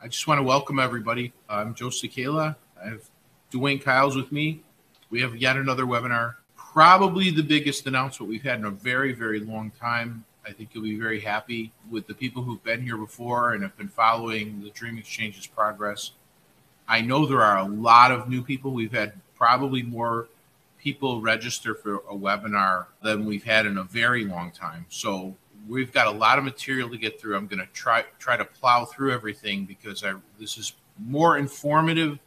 I just want to welcome everybody. I'm Joe Cicala. I have Dwayne Kyles with me. We have yet another webinar, probably the biggest announcement we've had in a very, very long time. I think you'll be very happy with the people who've been here before and have been following the Dream Exchange's progress. I know there are a lot of new people. We've had probably more people register for a webinar than we've had in a very long time. So we've got a lot of material to get through. I'm going to try to plow through everything because this is more informative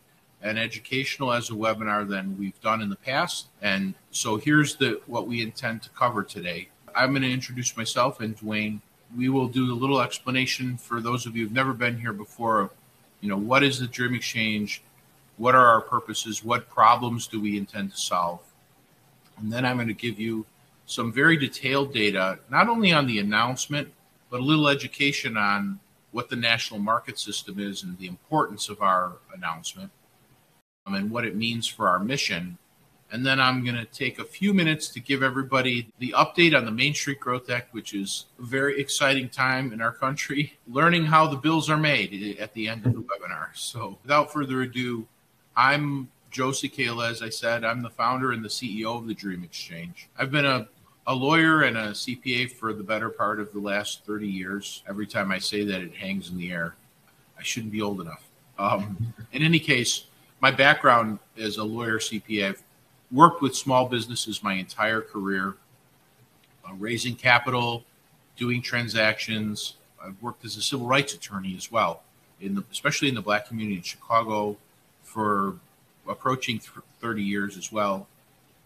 and educational as a webinar than we've done in the past. And so here's what we intend to cover today. I'm going to introduce myself and Dwayne. We will do a little explanation for those of you who've never been here before. What is the Dream Exchange? What are our purposes? What problems do we intend to solve? And then I'm going to give you some very detailed data, not only on the announcement, but a little education on what the national market system is and the importance of our announcement and what it means for our mission. And then I'm going to take a few minutes to give everybody the update on the Main Street Growth Act, which is a very exciting time in our country, learning how the bills are made at the end of the webinar. So without further ado, I'm Joe Cicala. As I said, I'm the founder and the CEO of the Dream Exchange. I've been a lawyer and a CPA for the better part of the last 30 years. Every time I say that, it hangs in the air. I shouldn't be old enough. In any case, my background as a lawyer, CPA, I've worked with small businesses my entire career, raising capital, doing transactions. I've worked as a civil rights attorney as well, especially in the Black community in Chicago for approaching 30 years as well.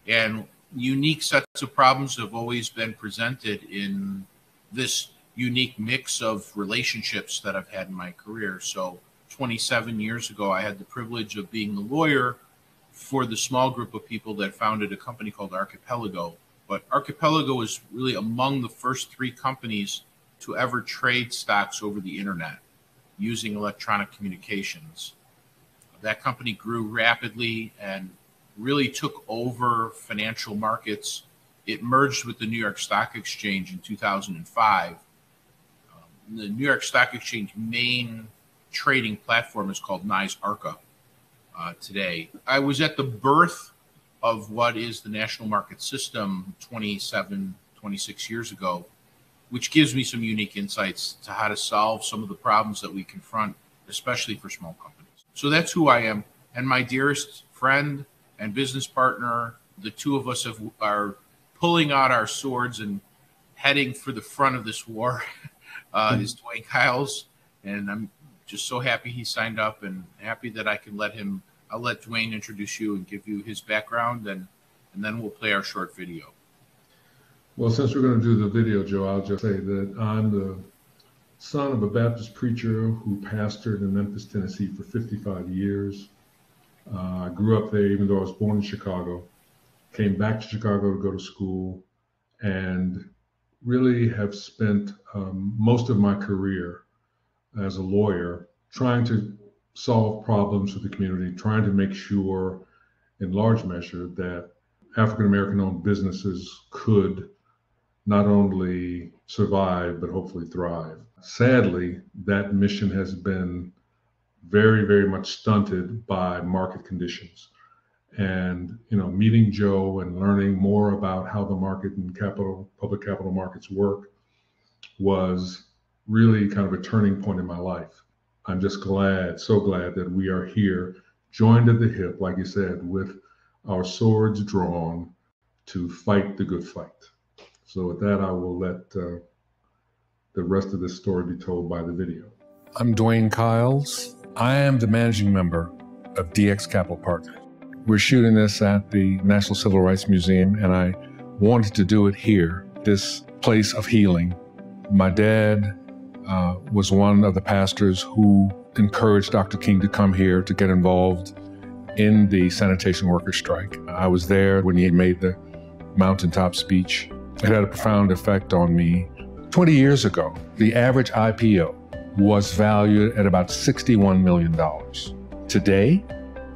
And unique sets of problems have always been presented in this unique mix of relationships that I've had in my career. So 27 years ago, I had the privilege of being the lawyer for the small group of people that founded a company called Archipelago. But Archipelago was really among the first 3 companies to ever trade stocks over the internet using electronic communications. That company grew rapidly and really took over financial markets. It merged with the New York Stock Exchange in 2005. The New York Stock Exchange main trading platform is called NYSE Arca today. I was at the birth of what is the national market system 26 years ago, which gives me some unique insights to how to solve some of the problems that we confront, especially for small companies. So that's who I am. And my dearest friend and business partner, the two of us are pulling out our swords and heading for the front of this war, is Dwayne Kyles. And I'm just so happy he signed up and happy that I can I'll let Dwayne introduce you and give you his background, and then we'll play our short video. Well, since we're going to do the video, Joe, I'll just say that I'm the son of a Baptist preacher who pastored in Memphis, Tennessee for 55 years. I grew up there, even though I was born in Chicago, came back to Chicago to go to school, and really have spent most of my career as a lawyer trying to solve problems for the community, trying to make sure, in large measure, that African-American owned businesses could not only survive, but hopefully thrive. Sadly, that mission has been very, very much stunted by market conditions. And, meeting Joe and learning more about how the market and public capital markets work was really kind of a turning point in my life. I'm just so glad that we are here, joined at the hip, like you said, with our swords drawn to fight the good fight. So with that, I will let the rest of this story be told by the video. I'm Dwayne Kyles. I am the managing member of DX Capital Partners. We're shooting this at the National Civil Rights Museum, and I wanted to do it here, this place of healing. My dad was one of the pastors who encouraged Dr. King to come here to get involved in the sanitation workers' strike. I was there when he made the mountaintop speech. It had a profound effect on me. 20 years ago, the average IPO was valued at about $61 million. Today,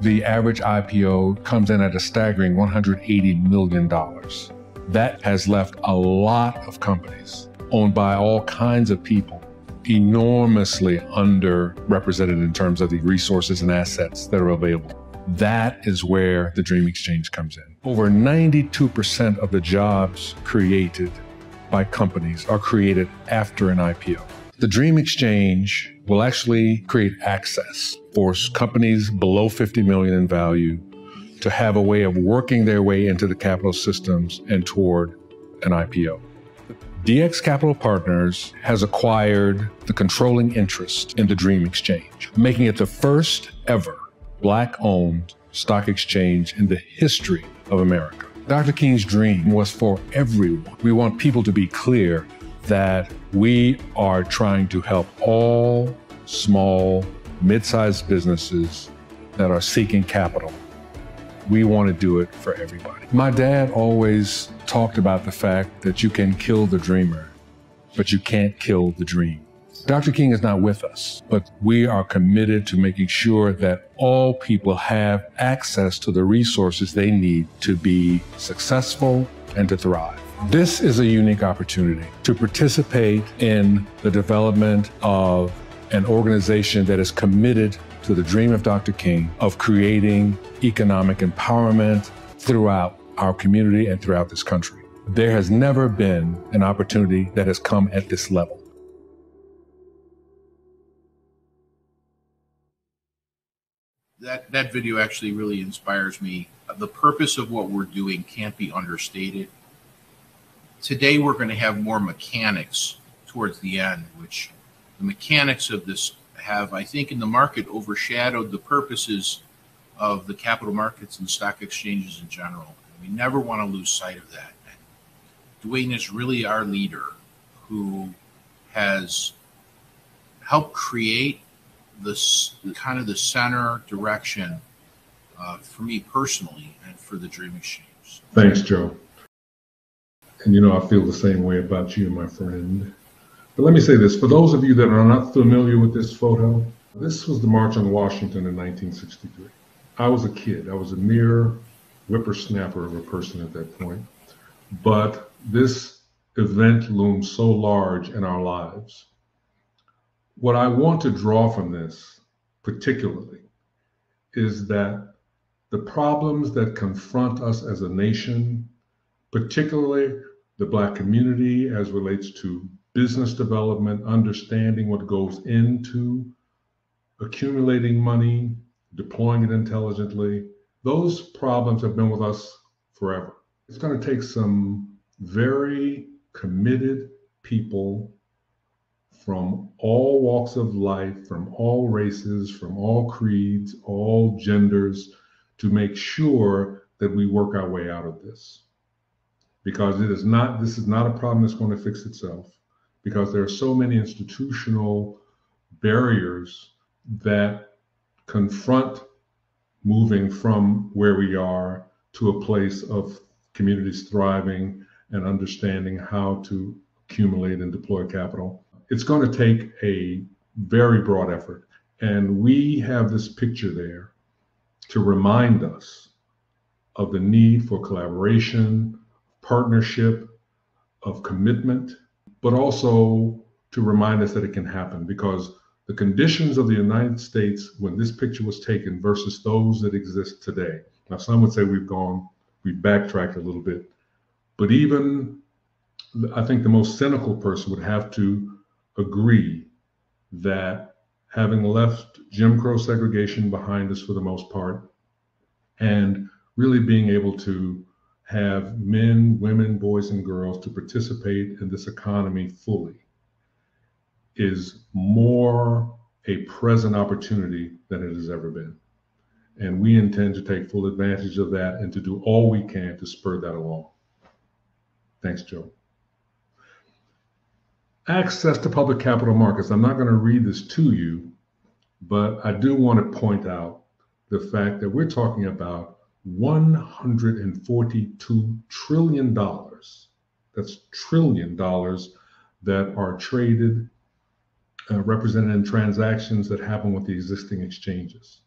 the average IPO comes in at a staggering $180 million. That has left a lot of companies owned by all kinds of people enormously underrepresented in terms of the resources and assets that are available. That is where the Dream Exchange comes in. Over 92% of the jobs created by companies are created after an IPO. The Dream Exchange will actually create access for companies below 50 million in value to have a way of working their way into the capital systems and toward an IPO. DX Capital Partners has acquired the controlling interest in the Dream Exchange, making it the first ever Black-owned stock exchange in the history of America. Dr. King's dream was for everyone. We want people to be clear that we are trying to help all small, mid-sized businesses that are seeking capital. We want to do it for everybody. My dad always talked about the fact that you can kill the dreamer, but you can't kill the dream. Dr. King is not with us, but we are committed to making sure that all people have access to the resources they need to be successful and to thrive. This is a unique opportunity to participate in the development of an organization that is committed to the dream of Dr. King of creating economic empowerment throughout our community and throughout this country. There has never been an opportunity that has come at this level. That video actually really inspires me. The purpose of what we're doing can't be understated. Today we're going to have more mechanics towards the end, which the mechanics of this have, I think, in the market overshadowed the purposes of the capital markets and stock exchanges in general. And we never want to lose sight of that. And Dwayne is really our leader who has helped create this kind of the center direction for me personally and for the Dream Exchange. Thanks, Joe. And you know, I feel the same way about you, my friend. But let me say this, for those of you that are not familiar with this photo, this was the March on Washington in 1963. I was a kid. I was a mere whippersnapper of a person at that point. But this event looms so large in our lives. What I want to draw from this particularly is that the problems that confront us as a nation, particularly the Black community as relates to business development, understanding what goes into accumulating money, deploying it intelligently, those problems have been with us forever. It's going to take some very committed people from all walks of life, from all races, from all creeds, all genders, to make sure that we work our way out of this. Because this is not a problem that's going to fix itself, because there are so many institutional barriers that confront moving from where we are to a place of communities thriving and understanding how to accumulate and deploy capital. It's going to take a very broad effort. And we have this picture there to remind us of the need for collaboration, partnership, of commitment, but also to remind us that it can happen, because the conditions of the United States when this picture was taken versus those that exist today. Now, some would say we've backtracked a little bit, but even I think the most cynical person would have to agree that having left Jim Crow segregation behind us for the most part, and really being able to have men, women, boys, and girls to participate in this economy fully is more a present opportunity than it has ever been. And we intend to take full advantage of that and to do all we can to spur that along. Thanks, Joe. Access to public capital markets. I'm not going to read this to you, but I do want to point out the fact that we're talking about $142 trillion. That's trillion dollars that are traded, represented in transactions that happen with the existing exchanges.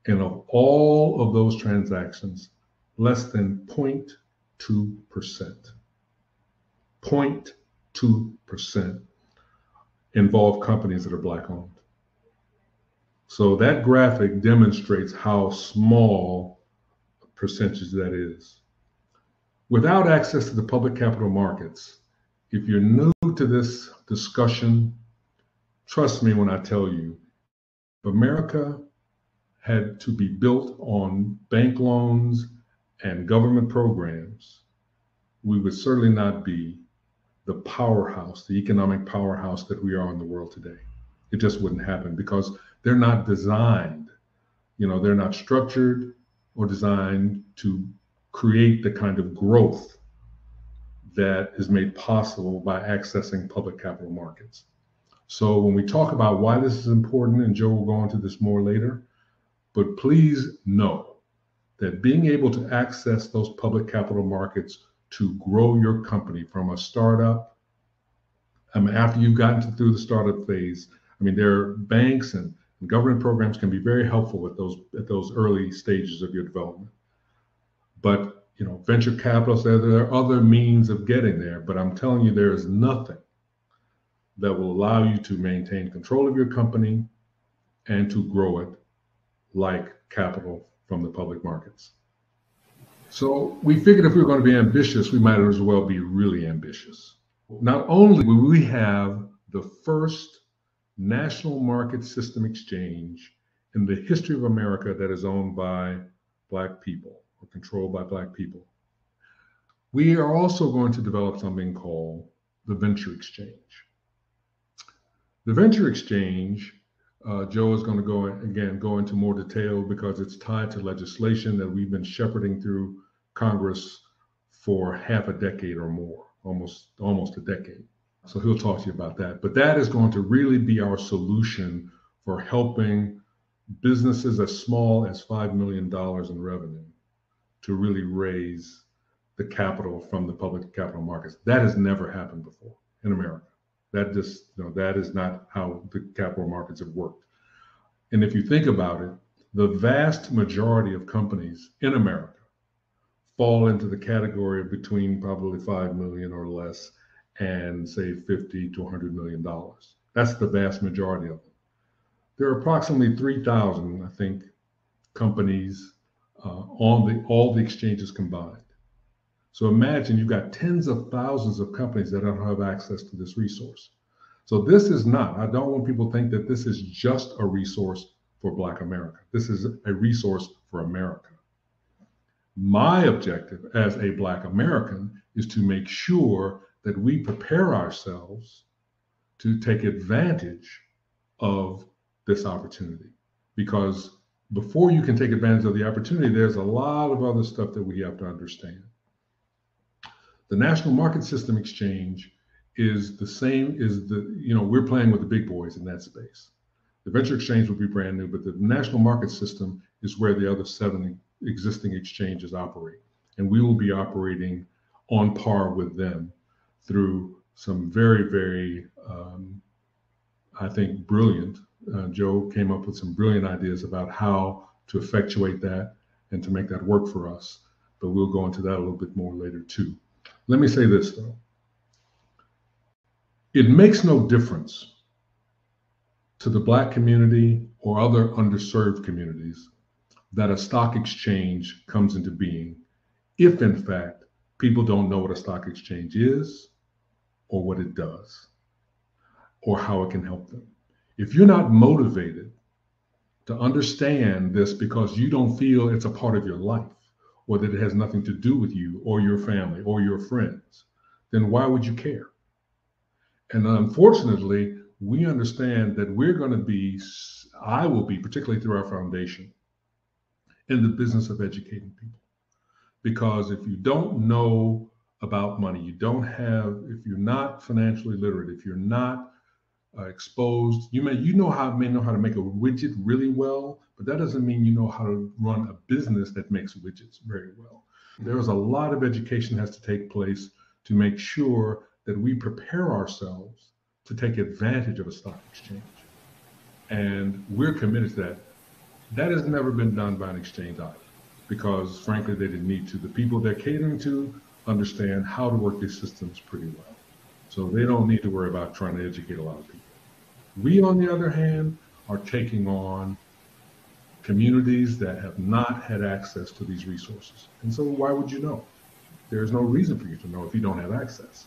And of all of those transactions, less than 0.2%. 0.2% involve companies that are Black owned. So that graphic demonstrates how small a percentage that is. Without access to the public capital markets, if you're new to this discussion, trust me when I tell you, if America had to be built on bank loans and government programs, we would certainly not be the powerhouse, the economic powerhouse that we are in the world today. It just wouldn't happen because they're not designed, they're not structured or designed to create the kind of growth that is made possible by accessing public capital markets. So when we talk about why this is important, and Joe will go into this more later, but please know that being able to access those public capital markets to grow your company from a startup, after you've gotten through the startup phase, there are banks and government programs can be very helpful at those early stages of your development. But venture capitalists, there are other means of getting there, but I'm telling you, there is nothing that will allow you to maintain control of your company and to grow it like capital from the public markets. So we figured if we were going to be ambitious, we might as well be really ambitious. Not only will we have the first national market system exchange in the history of America that is owned by Black people or controlled by Black people, we are also going to develop something called the Venture Exchange. The Venture Exchange, Joe is going to go into more detail because it's tied to legislation that we've been shepherding through Congress for half a decade or more, almost a decade. So he'll talk to you about that. But that is going to really be our solution for helping businesses as small as $5 million in revenue to really raise the capital from the public capital markets. That has never happened before in America. That is not how the capital markets have worked. And if you think about it, the vast majority of companies in America fall into the category of between probably 5 million or less and say 50 to $100 million. That's the vast majority of them. There are approximately 3,000, I think, companies on all the exchanges combined. So imagine you've got tens of thousands of companies that don't have access to this resource. So this is not, I don't want people to think that this is just a resource for Black America. This is a resource for America. My objective as a Black American is to make sure that we prepare ourselves to take advantage of this opportunity. Because before you can take advantage of the opportunity, there's a lot of other stuff that we have to understand. The National Market System Exchange is the same as we're playing with the big boys in that space. The Venture Exchange will be brand new, but the National Market System is where the other 7 existing exchanges operate. And we will be operating on par with them through some very, very, I think, brilliant. Joe came up with some brilliant ideas about how to effectuate that and to make that work for us. But we'll go into that a little bit more later too. Let me say this though. It makes no difference to the Black community or other underserved communities that a stock exchange comes into being if in fact people don't know what a stock exchange is or what it does or how it can help them. If you're not motivated to understand this because you don't feel it's a part of your life or that it has nothing to do with you or your family or your friends, then why would you care? And unfortunately, we understand that I will be, particularly through our foundation, in the business of educating people. Because if you don't know about money, if you're not financially literate, if you're not exposed, you may know how to make a widget really well, but that doesn't mean you know how to run a business that makes widgets very well. There's a lot of education that has to take place to make sure that we prepare ourselves to take advantage of a stock exchange. And we're committed to that. That has never been done by an exchange either, because frankly, they didn't need to. The people they're catering to understand how to work these systems pretty well. So they don't need to worry about trying to educate a lot of people. We, on the other hand, are taking on communities that have not had access to these resources. And so why would you know? There's no reason for you to know if you don't have access.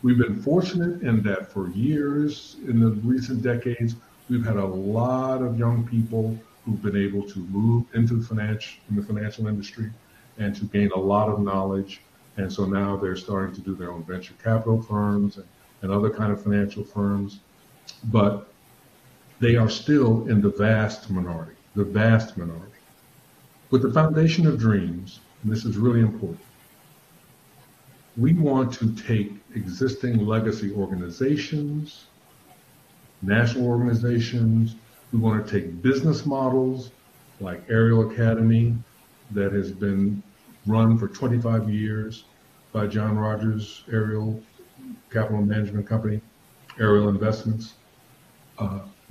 We've been fortunate in that for years, in the recent decades, we've had a lot of young people who've been able to move into the financial industry and to gain a lot of knowledge. And so now they're starting to do their own venture capital firms and other kind of financial firms. But they are still in the vast minority. With the Foundation of Dreams, and this is really important, we want to take existing legacy organizations, national organizations. We want to take business models like Ariel Academy that has been run for 25 years by John Rogers, Ariel Capital Management Company, Ariel Investments.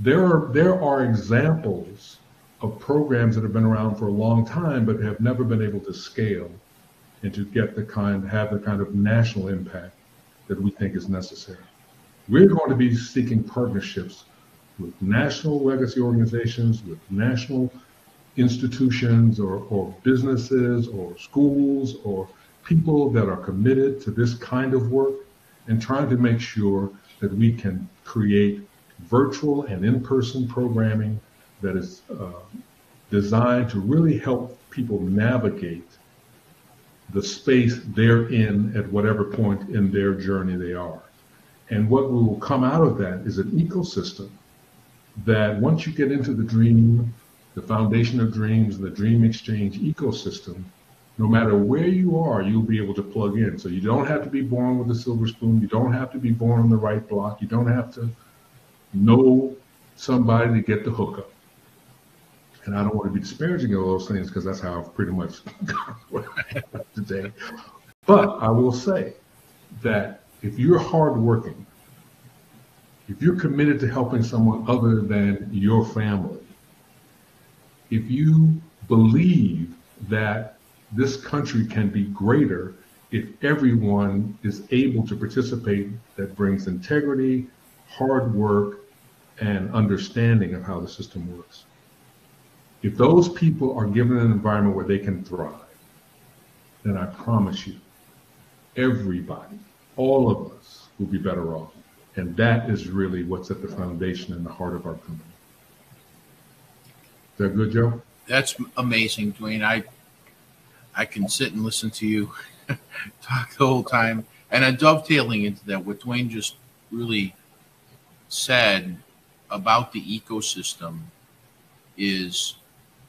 There are examples of programs that have been around for a long time but have never been able to scale and to have the kind of national impact that we think is necessary. We're going to be seeking partnerships with national legacy organizations, with national institutions or businesses or schools or people that are committed to this kind of work, and trying to make sure that we can create virtual and in-person programming that is designed to really help people navigate the space they're in at whatever point in their journey they are. And what will come out of that is an ecosystem that once you get into the dream, the Foundation of Dreams, and the Dream Exchange ecosystem, no matter where you are, you'll be able to plug in. So you don't have to be born with a silver spoon. You don't have to be born on the right block. You don't have to know somebody to get the hookup. And I don't want to be disparaging of those things because that's how I've pretty much got what I have today. But I will say that if you're hardworking, if you're committed to helping someone other than your family, if you believe that this country can be greater if everyone is able to participate, that brings integrity, hard work, and understanding of how the system works. If those people are given an environment where they can thrive, then I promise you, everybody, all of us will be better off. And that is really what's at the foundation and the heart of our company. Is that good, Joe? That's amazing, Dwayne. I can sit and listen to you talk the whole time. And I'm dovetailing into that, what Dwayne just really said about the ecosystem is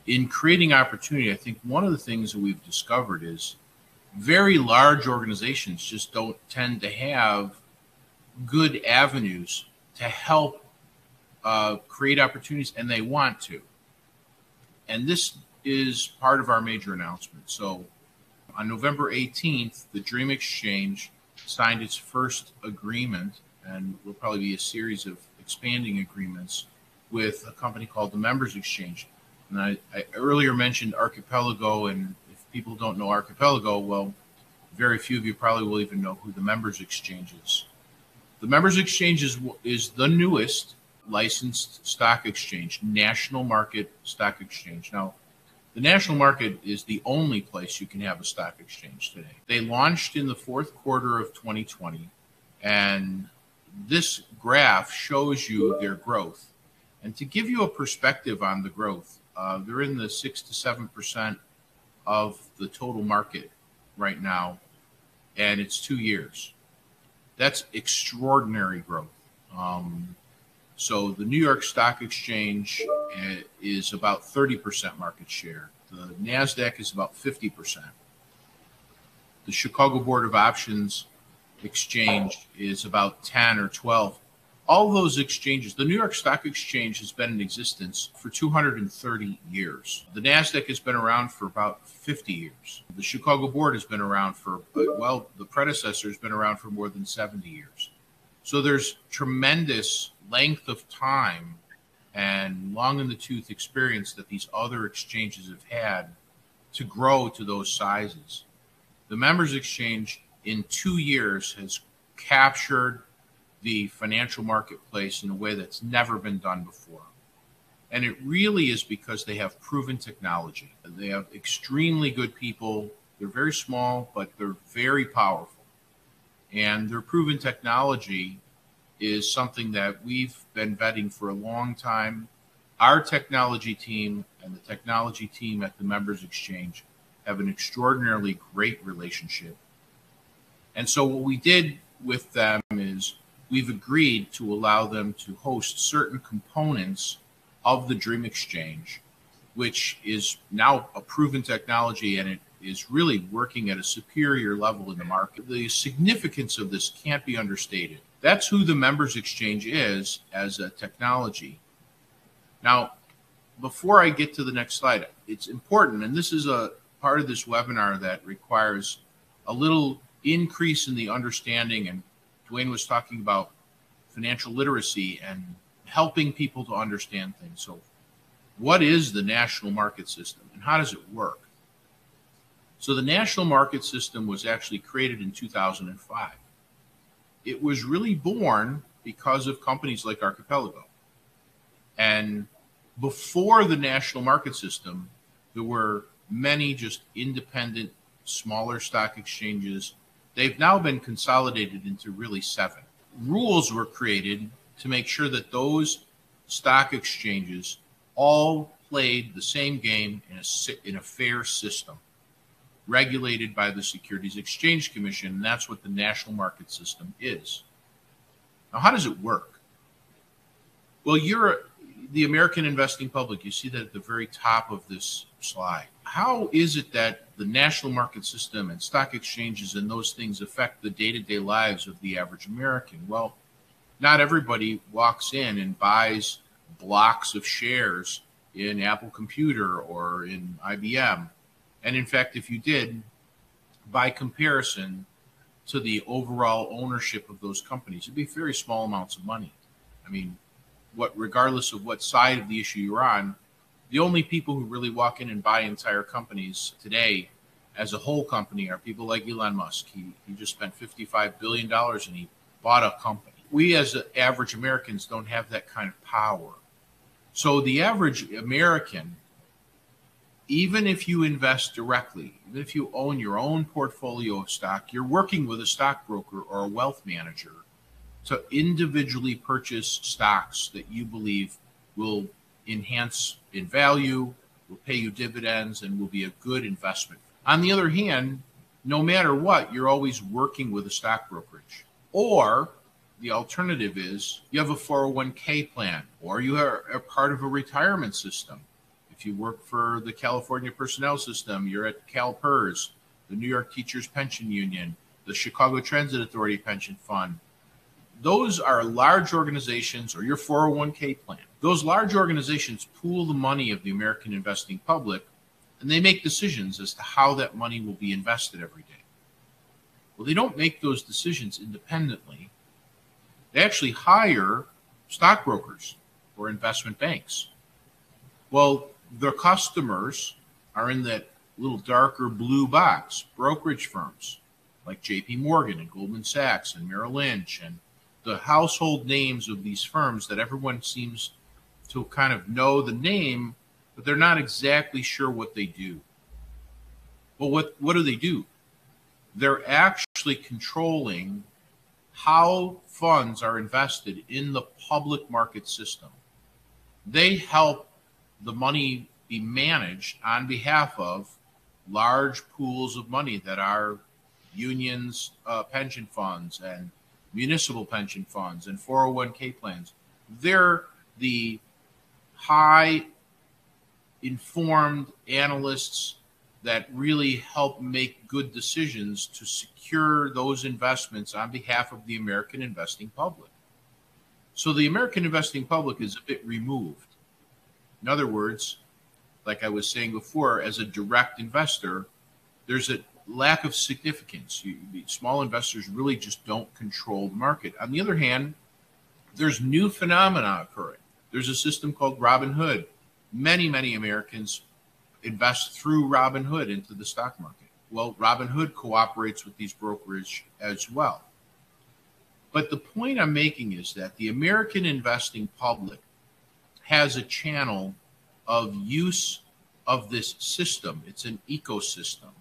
in creating opportunity. I think one of the things that we've discovered is very large organizations just don't tend to have good avenues to help create opportunities, and they want to. And this is part of our major announcement. So on November 18th, the Dream Exchange signed its first agreement, and will probably be a series of expanding agreements with a company called the Members Exchange. And I earlier mentioned Archipelago, and if people don't know Archipelago, well, very few of you probably will even know who the Members Exchange is. The Members Exchange is the newest licensed stock exchange, national market stock exchange. Now, the national market is the only place you can have a stock exchange today. They launched in the fourth quarter of 2020, and this graph shows you their growth. And to give you a perspective on the growth, they're in the 6 to 7% of the total market right now, and it's 2 years. That's extraordinary growth. So the New York Stock Exchange is about 30% market share. The NASDAQ is about 50%. The Chicago Board of Options Exchange is about 10 or 12. All those exchanges, the New York Stock Exchange has been in existence for 230 years. The NASDAQ has been around for about 50 years. The Chicago Board has been around for, well, the predecessor has been around for more than 70 years. So there's tremendous length of time and long in the tooth experience that these other exchanges have had to grow to those sizes. The Members Exchange in 2 years has captured the financial marketplace in a way that's never been done before. And it really is because they have proven technology. They have extremely good people. They're very small, but they're very powerful. And their proven technology is something that we've been vetting for a long time. Our technology team and the technology team at the Members Exchange have an extraordinarily great relationship. And so what we did with them is we've agreed to allow them to host certain components of the Dream Exchange, which is now a proven technology, and it is really working at a superior level in the market. The significance of this can't be understated. That's who the Members Exchange is as a technology. Now, before I get to the next slide, it's important, and this is a part of this webinar that requires a little increase in the understanding, and Dwayne was talking about financial literacy and helping people to understand things. So what is the national market system and how does it work? So the national market system was actually created in 2005. It was really born because of companies like Archipelago. And before the national market system, there were many just independent, smaller stock exchanges. They've now been consolidated into really 7. Rules were created to make sure that those stock exchanges all played the same game in a fair system, regulated by the Securities Exchange Commission, and that's what the national market system is. Now, how does it work? Well, you're the American investing public. You see that at the very top of this slide. How is it that the national market system and stock exchanges and those things affect the day-to-day lives of the average American? Well, not everybody walks in and buys blocks of shares in Apple Computer or in IBM. And in fact, if you did, by comparison to the overall ownership of those companies, it'd be very small amounts of money. I mean, regardless of what side of the issue you're on, the only people who really walk in and buy entire companies today as a whole company are people like Elon Musk. He just spent $55 billion and he bought a company. We as average Americans don't have that kind of power. So the average American, even if you invest directly, even if you own your own portfolio of stock, you're working with a stockbroker or a wealth manager to individually purchase stocks that you believe will enhance in value, will pay you dividends, and will be a good investment. On the other hand, no matter what, you're always working with a stock brokerage. Or the alternative is you have a 401k plan, or you are a part of a retirement system. If you work for the California Personnel System, you're at CalPERS, the New York Teachers Pension Union, the Chicago Transit Authority Pension Fund. Those are large organizations, or your 401k plan. Those large organizations pool the money of the American investing public, and they make decisions as to how that money will be invested every day. Well, they don't make those decisions independently. They actually hire stockbrokers or investment banks. Well, their customers are in that little darker blue box, brokerage firms like JP Morgan and Goldman Sachs and Merrill Lynch, and the household names of these firms that everyone seems to kind of know the name, but they're not exactly sure what they do. Well, what do? They're actually controlling how funds are invested in the public market system. They help the money be managed on behalf of large pools of money that are unions, pension funds, and municipal pension funds, and 401k plans. They're the high informed analysts that really help make good decisions to secure those investments on behalf of the American investing public. So the American investing public is a bit removed. In other words, like I was saying before, as a direct investor, there's a lack of significance. Small investors really just don't control the market. On the other hand, there's new phenomena occurring. There's a system called Robinhood. Many Americans invest through Robinhood into the stock market. Well, Robinhood cooperates with these brokerage as well. But the point I'm making is that the American investing public has a channel of use of this system. It's an ecosystem.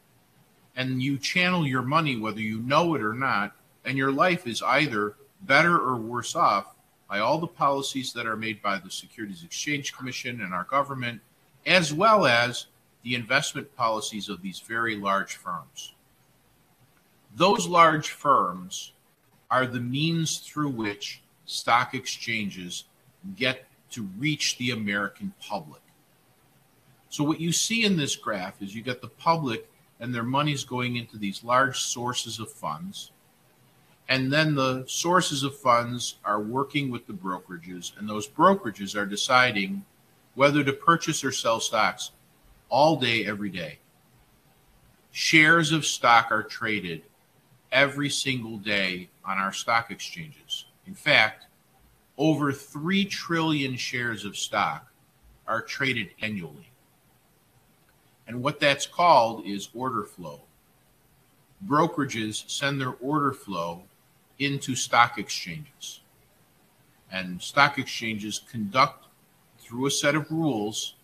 And you channel your money whether you know it or not, and your life is either better or worse off by all the policies that are made by the Securities Exchange Commission and our government, as well as the investment policies of these very large firms. Those large firms are the means through which stock exchanges get to reach the American public. So what you see in this graph is you get the public and their money's going into these large sources of funds. And then the sources of funds are working with the brokerages, and those brokerages are deciding whether to purchase or sell stocks all day, every day. Shares of stock are traded every single day on our stock exchanges. In fact, over 3 trillion shares of stock are traded annually. And what that's called is order flow. Brokerages send their order flow into stock exchanges. And stock exchanges conduct through a set of rules,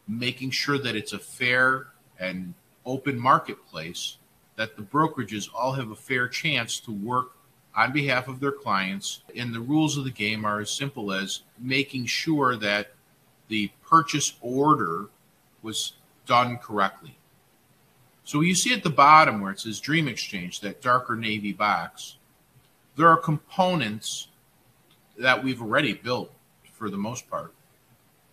making sure that it's a fair and open marketplace, that the brokerages all have a fair chance to work on behalf of their clients. And the rules of the game are as simple as making sure that the purchase order was done correctly. So you see at the bottom where it says Dream Exchange, that darker navy box, there are components that we've already built for the most part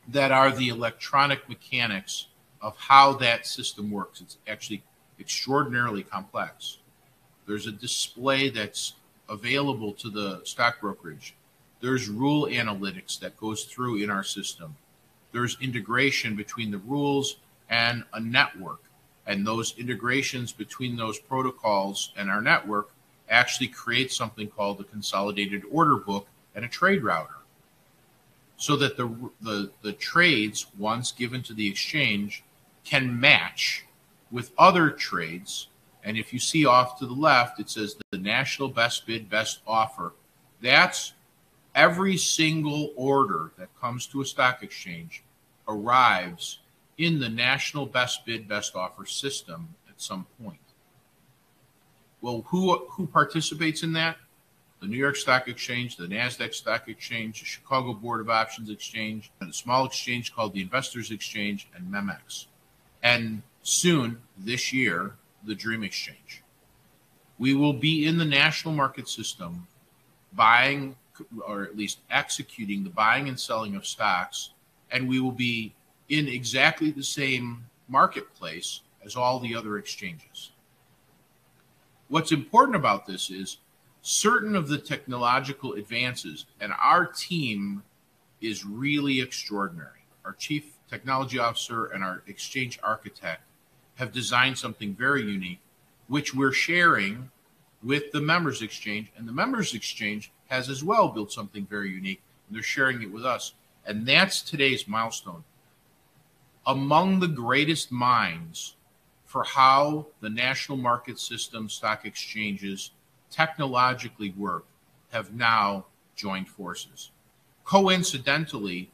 that are the electronic mechanics of how that system works. It's actually extraordinarily complex. There's a display that's available to the stock brokerage. There's rule analytics that goes through in our system. There's integration between the rules and a network. And those integrations between those protocols and our network actually create something called the consolidated order book and a trade router. So that the trades, once given to the exchange, can match with other trades. And if you see off to the left, it says the national best bid, best offer. That's every single order that comes to a stock exchange arrives in the national best bid, best offer system at some point. Well, who participates in that? The New York Stock Exchange, the NASDAQ Stock Exchange, the Chicago Board of Options Exchange, and a small exchange called the Investors Exchange, and MEMX. And soon, this year, the Dream Exchange. We will be in the national market system buying, or at least executing the buying and selling of stocks, and we will be in exactly the same marketplace as all the other exchanges. What's important about this is certain of the technological advances, and our team is really extraordinary. Our chief technology officer and our exchange architect have designed something very unique, which we're sharing with the members exchange, and the members exchange has as well built something very unique, and they're sharing it with us. And that's today's milestone. Among the greatest minds for how the national market system stock exchanges technologically work have now joined forces. Coincidentally,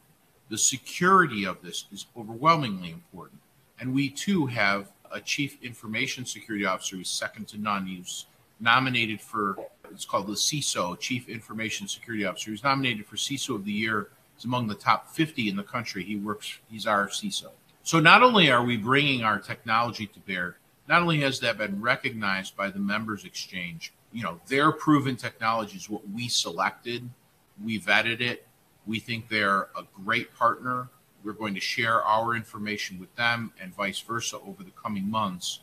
the security of this is overwhelmingly important. And we too have a chief information security officer who's second to none. He's nominated for, it's called the CISO, Chief Information Security Officer. He's nominated for CISO of the Year. He's among the top 50 in the country. He's our CISO. So not only are we bringing our technology to bear, not only has that been recognized by the members exchange, their proven technology is what we selected. We vetted it. We think they're a great partner. We're going to share our information with them and vice versa over the coming months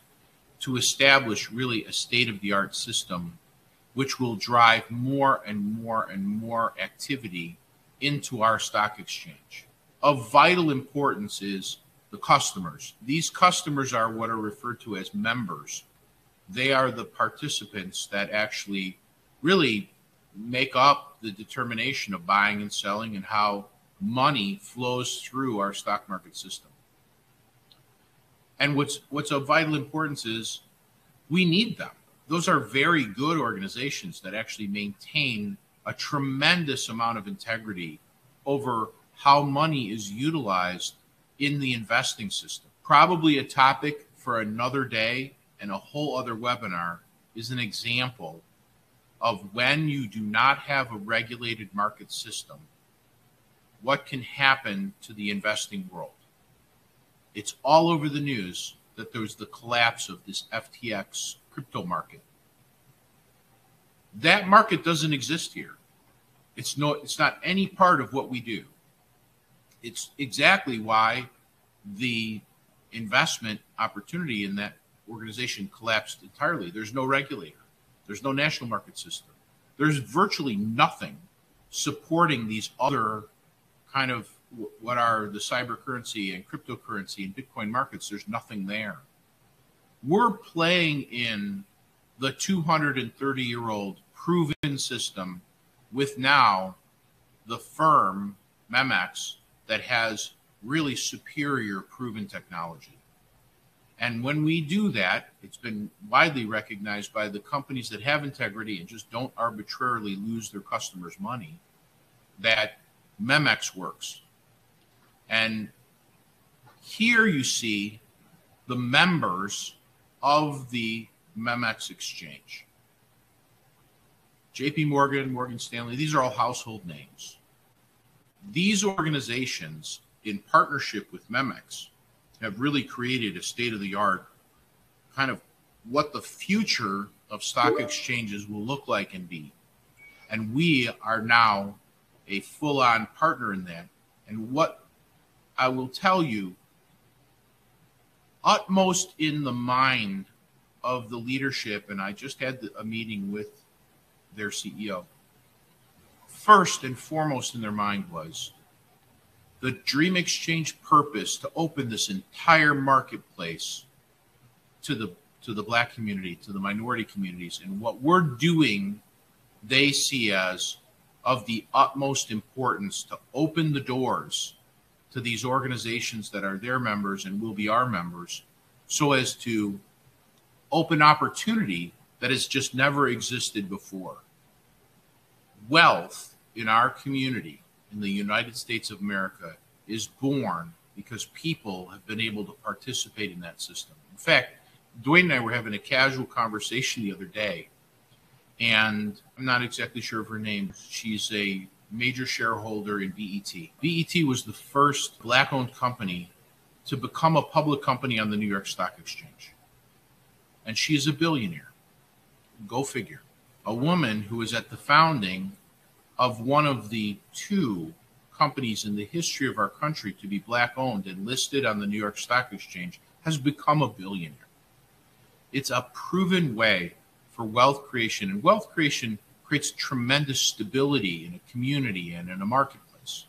to establish really a state-of-the-art system which will drive more and more and more activity into our stock exchange. Of vital importance is the customers. These customers are what are referred to as members. They are the participants that actually really make up the determination of buying and selling and how money flows through our stock market system. And what's of vital importance is we need them. those are very good organizations that actually maintain a tremendous amount of integrity over how money is utilized in the investing system. Probably a topic for another day and a whole other webinar is an example of when you do not have a regulated market system, what can happen to the investing world. It's all over the news that there was the collapse of this FTX crypto market. That market doesn't exist here. It's not any part of what we do. It's exactly why the investment opportunity in that organization collapsed entirely. There's no regulator. There's no national market system. There's virtually nothing supporting these other kind of what are the cyber currency and cryptocurrency and Bitcoin markets. There's nothing there. We're playing in the 230-year-old proven system with now the firm Memex that has really superior proven technology. And when we do that, it's been widely recognized by the companies that have integrity and just don't arbitrarily lose their customers' money, that Memex works. And here you see the members of the Memex exchange. JP Morgan, Morgan Stanley, these are all household names. These organizations, in partnership with Memex, have really created a state-of-the-art kind of what the future of stock exchanges will look like and be. And we are now a full-on partner in that. And what I will tell you, utmost in the mind of the leadership, and I just had a meeting with their CEO, first and foremost in their mind was the Dream Exchange purpose to open this entire marketplace to the Black community, to the minority communities. And what we're doing, they see as of the utmost importance to open the doors to these organizations that are their members and will be our members, so as to open opportunity that has just never existed before. Wealth in our community in the United States of America is born because people have been able to participate in that system. In fact, Dwayne and I were having a casual conversation the other day, and I'm not exactly sure of her name. She's a major shareholder in BET. BET was the first Black-owned company to become a public company on the New York Stock Exchange. And she is a billionaire. Go figure. A woman who was at the founding of one of the two companies in the history of our country to be Black-owned and listed on the New York Stock Exchange has become a billionaire. It's a proven way for wealth creation, and wealth creation creates tremendous stability in a community and in a marketplace.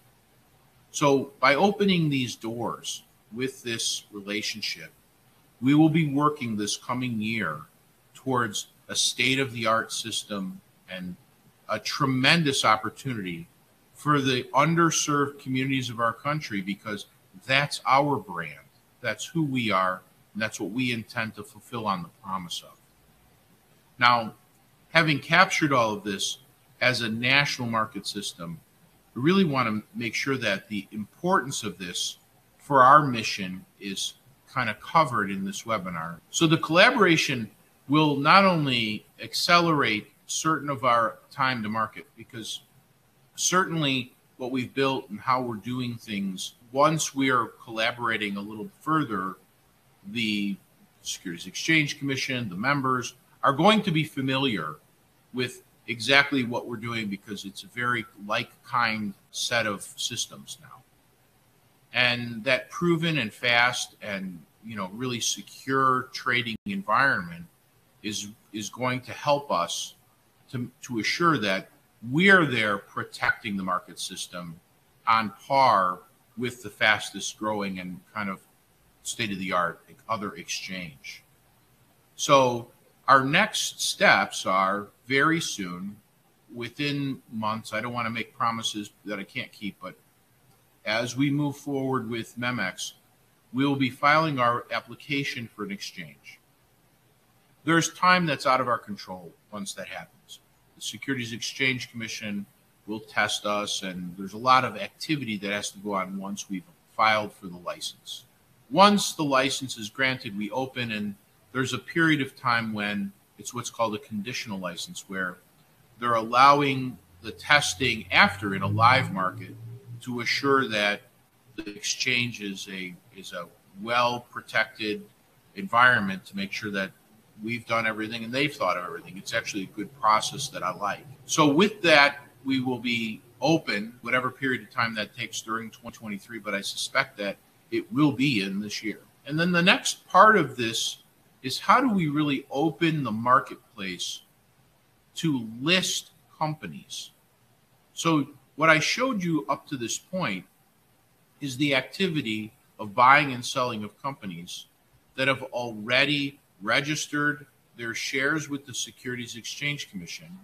So by opening these doors with this relationship, we will be working this coming year towards a state-of-the-art system and a tremendous opportunity for the underserved communities of our country, because that's our brand. That's who we are, and that's what we intend to fulfill on the promise of. Now, having captured all of this as a national market system, we really want to make sure that the importance of this for our mission is kind of covered in this webinar. So the collaboration will not only accelerate certain of our time to market, because certainly what we've built and how we're doing things, once we are collaborating a little further, the Securities Exchange Commission, the members, are going to be familiar with exactly what we're doing, because it's a very like-kind set of systems now. And that proven and fast and really secure trading environment is going to help us to assure that we're there protecting the market system on par with the fastest growing and kind of state-of-the-art other exchange. So our next steps are very soon, within months. I don't want to make promises that I can't keep, but as we move forward with Memex, we will be filing our application for an exchange. there's time that's out of our control once that happens. The Securities Exchange Commission will test us, and there's a lot of activity that has to go on once we've filed for the license. Once the license is granted, we open, and there's a period of time when it's what's called a conditional license, where they're allowing the testing after in a live market to assure that the exchange is a well-protected environment to make sure that we've done everything and they've thought of everything. It's actually a good process that I like. So with that, we will be open whatever period of time that takes during 2023, but I suspect that it will be in this year. And then the next part of this is, how do we really open the marketplace to list companies? So what I showed you up to this point is the activity of buying and selling of companies that have already registered their shares with the Securities Exchange Commission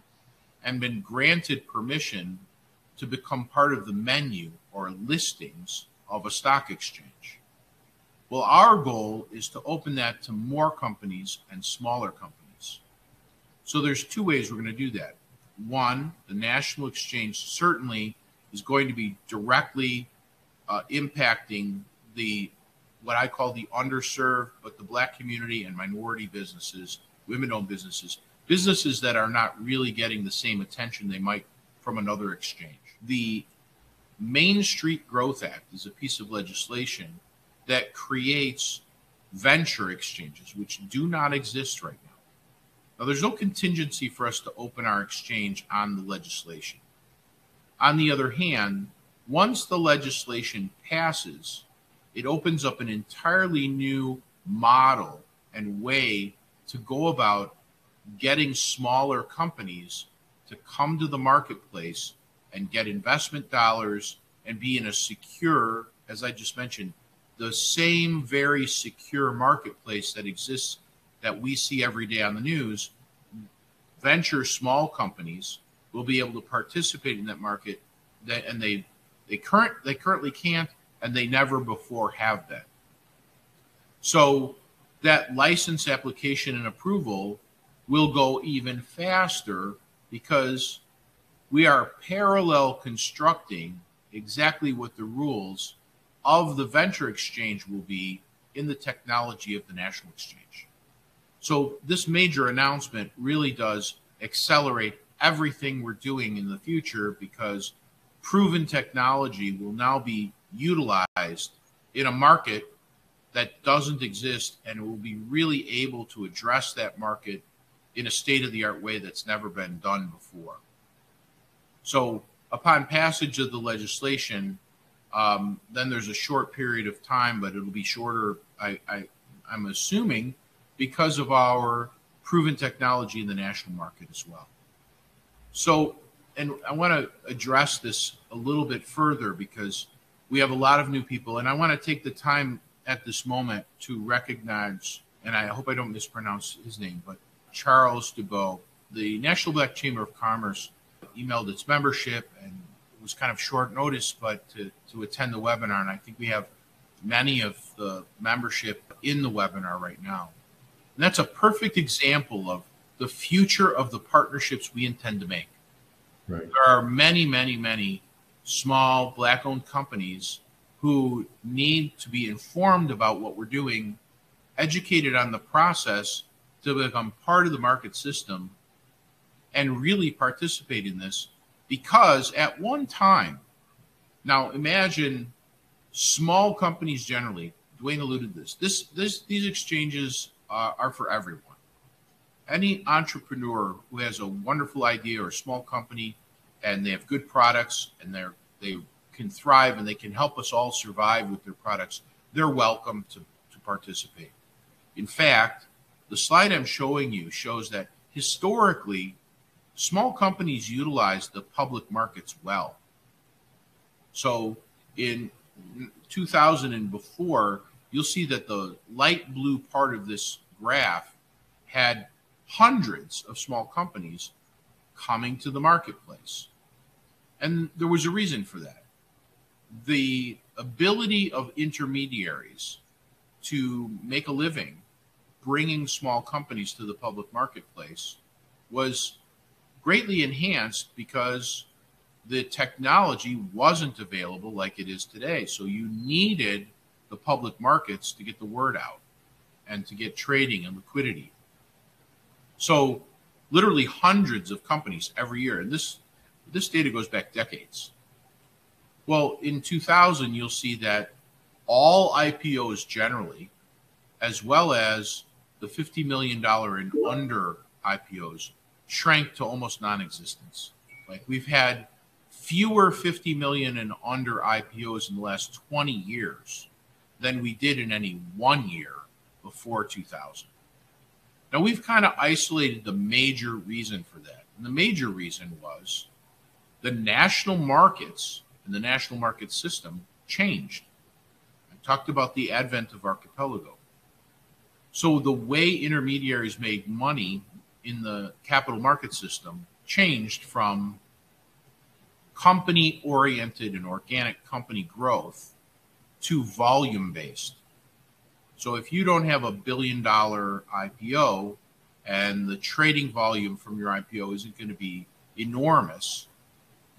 and been granted permission to become part of the menu or listings of a stock exchange. Well, our goal is to open that to more companies and smaller companies. So there's two ways we're going to do that. One, the national exchange certainly is going to be directly impacting what I call the underserved, but the Black community and minority businesses, women-owned businesses, businesses that are not really getting the same attention they might from another exchange. The Main Street Growth Act is a piece of legislation that creates venture exchanges, which do not exist right now. Now, there's no contingency for us to open our exchange on the legislation. On the other hand, once the legislation passes, it opens up an entirely new model and way to go about getting smaller companies to come to the marketplace and get investment dollars and be in a secure, as I just mentioned, the same very secure marketplace that exists that we see every day on the news. Venture small companies will be able to participate in that market, and they currently can't, and they never before have been. So that license application and approval will go even faster because we are parallel constructing exactly what the rules of the venture exchange will be in the technology of the national exchange. So this major announcement really does accelerate everything we're doing in the future, because proven technology will now be utilized in a market that doesn't exist, and will be really able to address that market in a state-of-the-art way that's never been done before. So upon passage of the legislation, then there's a short period of time, but it'll be shorter, I'm assuming, because of our proven technology in the national market as well. So, and I want to address this a little bit further because we have a lot of new people, and I want to take the time at this moment to recognize, and I hope I don't mispronounce his name, but Charles Dubois. The National Black Chamber of Commerce emailed its membership, and it was kind of short notice, but to attend the webinar, and I think we have many of the membership in the webinar right now. And that's a perfect example of the future of the partnerships we intend to make. Right. There are many, many, many small Black-owned companies who need to be informed about what we're doing, educated on the process to become part of the market system and really participate in this. Because at one time, now imagine small companies generally, Dwayne alluded to this, these exchanges are for everyone. Any entrepreneur who has a wonderful idea or a small company and they have good products and they can thrive and they can help us all survive with their products, they're welcome to participate. In fact, the slide I'm showing you shows that historically, small companies utilize the public markets well. So in 2000 and before, you'll see that the light blue part of this graph had hundreds of small companies coming to the marketplace. And there was a reason for that. The ability of intermediaries to make a living bringing small companies to the public marketplace was greatly enhanced because the technology wasn't available like it is today. So you needed the public markets to get the word out and to get trading and liquidity. So literally hundreds of companies every year, and this data goes back decades. Well, in 2000, you'll see that all IPOs generally, as well as the $50 million and under IPOs, shrank to almost non-existence. Like, we've had fewer 50 million and under IPOs in the last 20 years than we did in any one year before 2000. Now, we've kind of isolated the major reason for that. And the major reason was the national markets and the national market system changed. I talked about the advent of Archipelago. So the way intermediaries made money in the capital market system changed from company-oriented and organic company growth to volume-based. So if you don't have $1 billion IPO and the trading volume from your IPO isn't going to be enormous,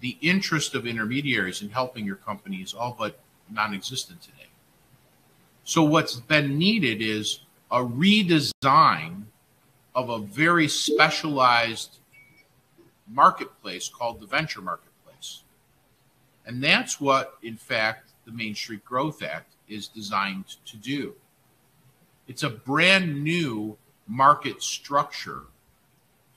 the interest of intermediaries in helping your company is all but non-existent today. So what's been needed is a redesign of a very specialized marketplace called the venture marketplace. And that's what, in fact, the Main Street Growth Act is designed to do. It's a brand new market structure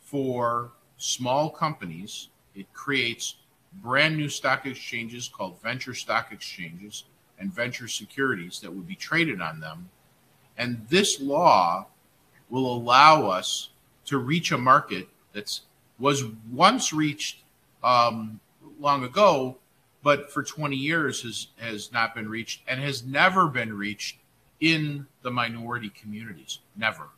for small companies. It creates brand new stock exchanges called venture stock exchanges and venture securities that would be traded on them. And this law will allow us to reach a market that was once reached long ago, but for 20 years has not been reached and has never been reached in the minority communities, never.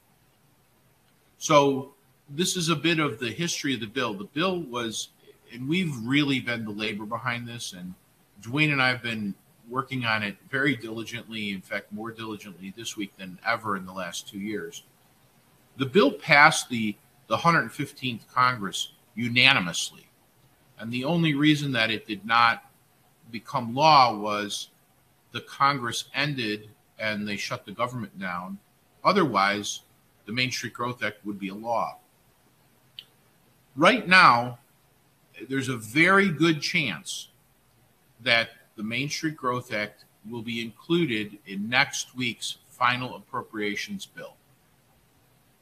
So this is a bit of the history of the bill. The bill was, and we've really been the labor behind this, and Dwayne and I have been working on it very diligently, in fact, more diligently this week than ever in the last 2 years. The bill passed the 115th Congress unanimously. And the only reason that it did not become law was the Congress ended and they shut the government down. Otherwise, the Main Street Growth Act would be a law. Right now, there's a very good chance that the Main Street Growth Act will be included in next week's final appropriations bill.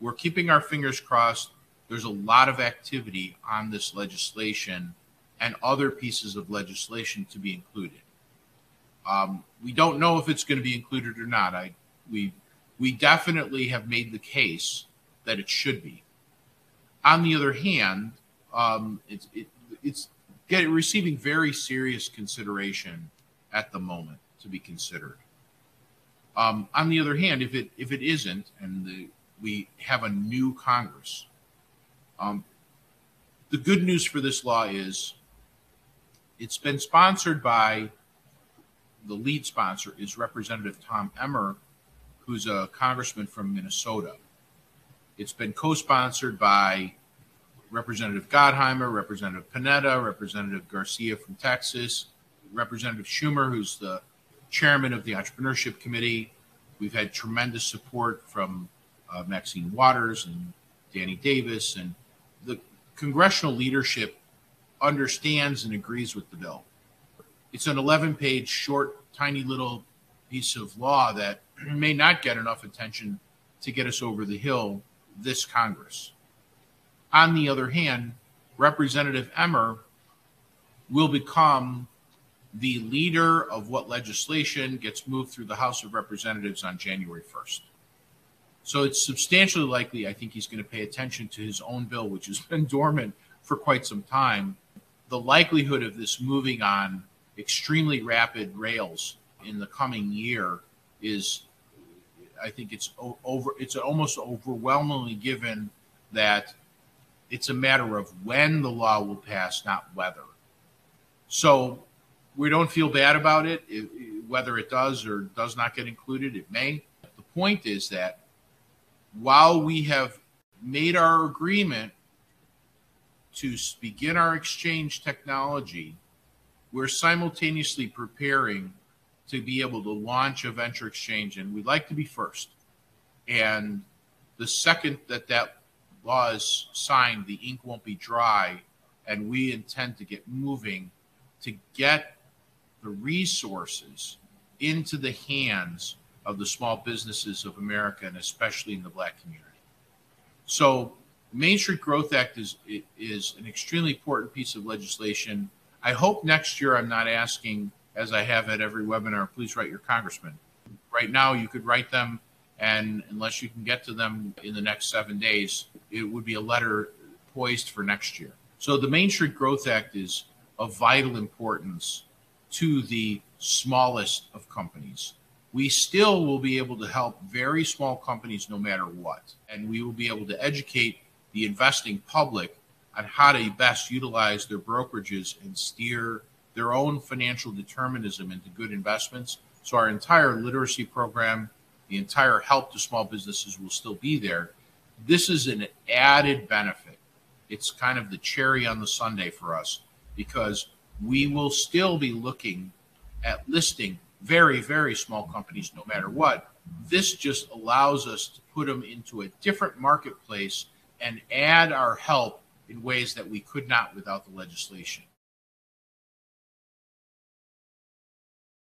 We're keeping our fingers crossed. There's a lot of activity on this legislation and other pieces of legislation to be included. We don't know if it's going to be included or not. We definitely have made the case that it should be. On the other hand, it's receiving very serious consideration at the moment to be considered. On the other hand, if it isn't, and we have a new Congress, the good news for this law is it's been sponsored by, the lead sponsor is Representative Tom Emmer, who's a congressman from Minnesota. It's been co-sponsored by Representative Gottheimer, Representative Panetta, Representative Garcia from Texas, Representative Schumer, who's the chairman of the Entrepreneurship Committee. We've had tremendous support from Maxine Waters and Danny Davis, and the congressional leadership understands and agrees with the bill. It's an 11-page, short, tiny little piece of law that may not get enough attention to get us over the hill this Congress. On the other hand, Representative Emmer will become the leader of what legislation gets moved through the House of Representatives on January 1st. So it's substantially likely, I think, he's going to pay attention to his own bill, which has been dormant for quite some time. The likelihood of this moving on extremely rapid rails in the coming year is, I think it's almost overwhelmingly given that it's a matter of when the law will pass, not whether. So we don't feel bad about it. Whether it does or does not get included, it may. The point is that while we have made our agreement to begin our exchange technology, we're simultaneously preparing to be able to launch a venture exchange, and we'd like to be first. And the second that law is signed, the ink won't be dry, and we intend to get moving to get the resources into the hands of the small businesses of America, and especially in the Black community. So the Main Street Growth Act is an extremely important piece of legislation. I hope next year I'm not asking, as I have at every webinar, please write your congressman. Right now, you could write them, and unless you can get to them in the next 7 days, it would be a letter poised for next year. So the Main Street Growth Act is of vital importance to the smallest of companies. We still will be able to help very small companies no matter what, and we will be able to educate the investing public on how to best utilize their brokerages and steer their own financial determinism into good investments. So our entire literacy program, the entire help to small businesses will still be there. This is an added benefit. It's kind of the cherry on the sundae for us, because we will still be looking at listing very, very small companies no matter what. This just allows us to put them into a different marketplace and add our help in ways that we could not without the legislation.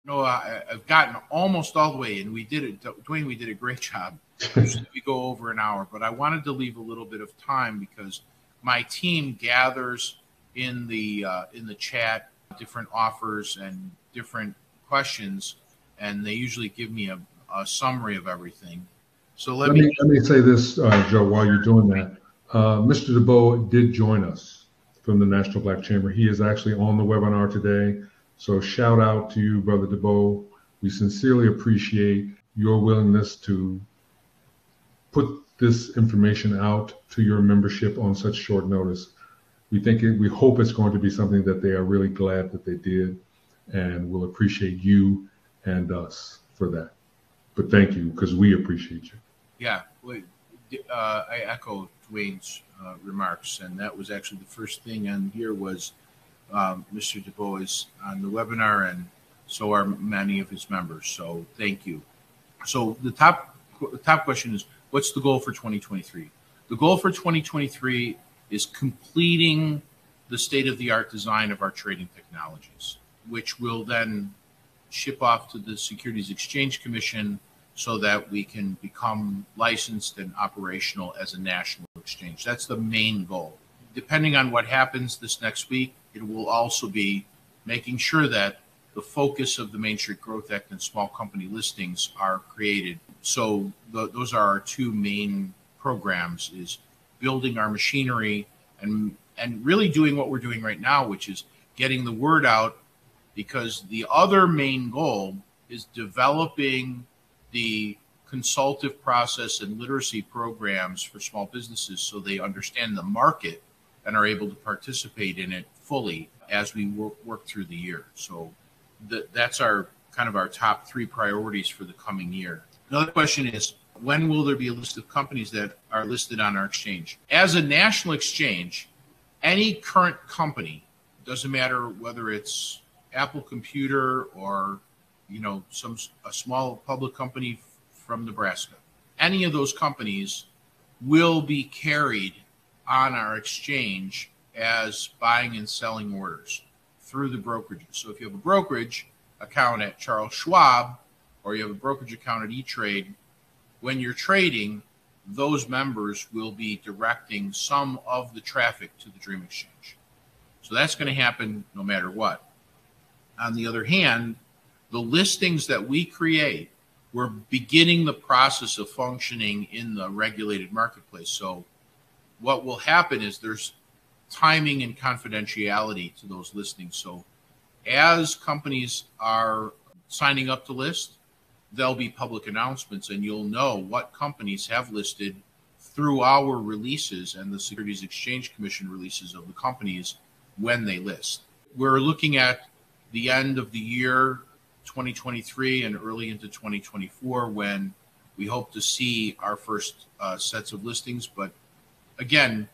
No, I've gotten almost all the way, and we did it. Dwayne, we did a great job. Usually we go over an hour, but I wanted to leave a little bit of time because my team gathers in the chat different offers and different questions, and they usually give me a summary of everything. So let me say this, Joe, while you're doing that. Mr. DeBow did join us from the National Black Chamber. He is actually on the webinar today. So shout out to you, Brother DeBow. We sincerely appreciate your willingness to put this information out to your membership on such short notice. We hope it's going to be something that they are really glad that they did, and we'll appreciate you and us for that. But thank you, because we appreciate you. Yeah, I echo Dwayne's remarks, and that was actually the first thing on here was Mr. DeBow is on the webinar, and so are many of his members. So thank you. So the top question is, what's the goal for 2023? The goal for 2023 is completing the state-of-the-art design of our trading technologies, which will then ship off to the Securities Exchange Commission so that we can become licensed and operational as a national exchange. That's the main goal. Depending on what happens this next week, it will also be making sure that the focus of the Main Street Growth Act and small company listings are created. So those are our two main programs, is building our machinery and really doing what we're doing right now, which is getting the word out, because the other main goal is developing the consultative process and literacy programs for small businesses so they understand the market and are able to participate in it fully as we work through the year. So that's our kind of our top three priorities for the coming year. Another question is, when will there be a list of companies that are listed on our exchange? As a national exchange, any current company, doesn't matter whether it's Apple Computer or a small public company from Nebraska, any of those companies will be carried on our exchange as buying and selling orders through the brokerages. So if you have a brokerage account at Charles Schwab, or you have a brokerage account at E-Trade, when you're trading, those members will be directing some of the traffic to the Dream Exchange. So that's going to happen no matter what. On the other hand, the listings that we create, we're beginning the process of functioning in the regulated marketplace. So what will happen is there's timing and confidentiality to those listings. So as companies are signing up to list, there'll be public announcements, and you'll know what companies have listed through our releases and the Securities Exchange Commission releases of the companies when they list. We're looking at the end of the year 2023 and early into 2024 when we hope to see our first sets of listings. But again,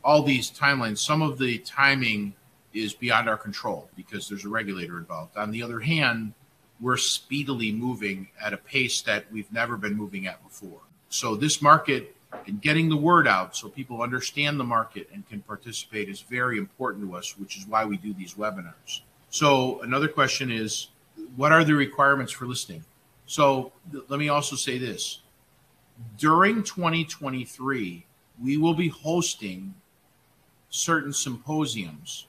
all these timelines, some of the timing is beyond our control because there's a regulator involved. On the other hand, we're speedily moving at a pace that we've never been moving at before. So this market and getting the word out so people understand the market and can participate is very important to us, which is why we do these webinars. So another question is, what are the requirements for listing? So let me also say this. During 2023, we will be hosting certain symposiums.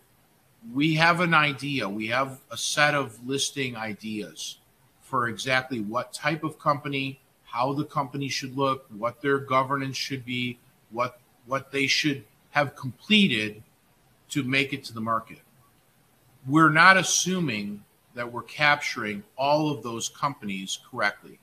We have an idea. We have a set of listing ideas for exactly what type of company, how the company should look, what their governance should be, what they should have completed to make it to the market. We're not assuming that we're capturing all of those companies correctly.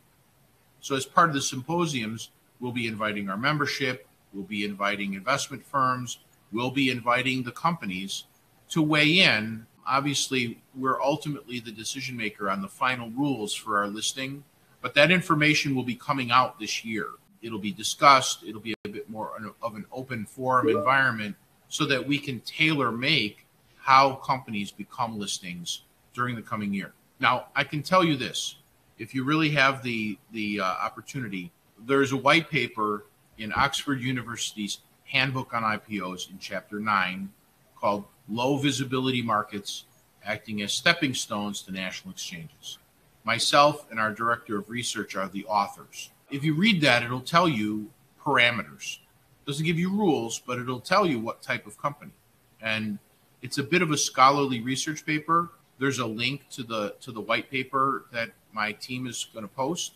So as part of the symposiums, we'll be inviting our membership, we'll be inviting investment firms, we'll be inviting the companies to weigh in. Obviously, we're ultimately the decision maker on the final rules for our listing, but that information will be coming out this year. It'll be discussed. It'll be a bit more of an open forum environment so that we can tailor make how companies become listings during the coming year. Now, I can tell you this, if you really have the opportunity, there's a white paper in Oxford University's Handbook on IPOs in Chapter 9 called Low Visibility Markets Acting as Stepping Stones to National Exchanges. Myself and our Director of Research are the authors. If you read that, it'll tell you parameters. It doesn't give you rules, but it'll tell you what type of company. And it's a bit of a scholarly research paper. There's a link to the white paper that my team is going to post,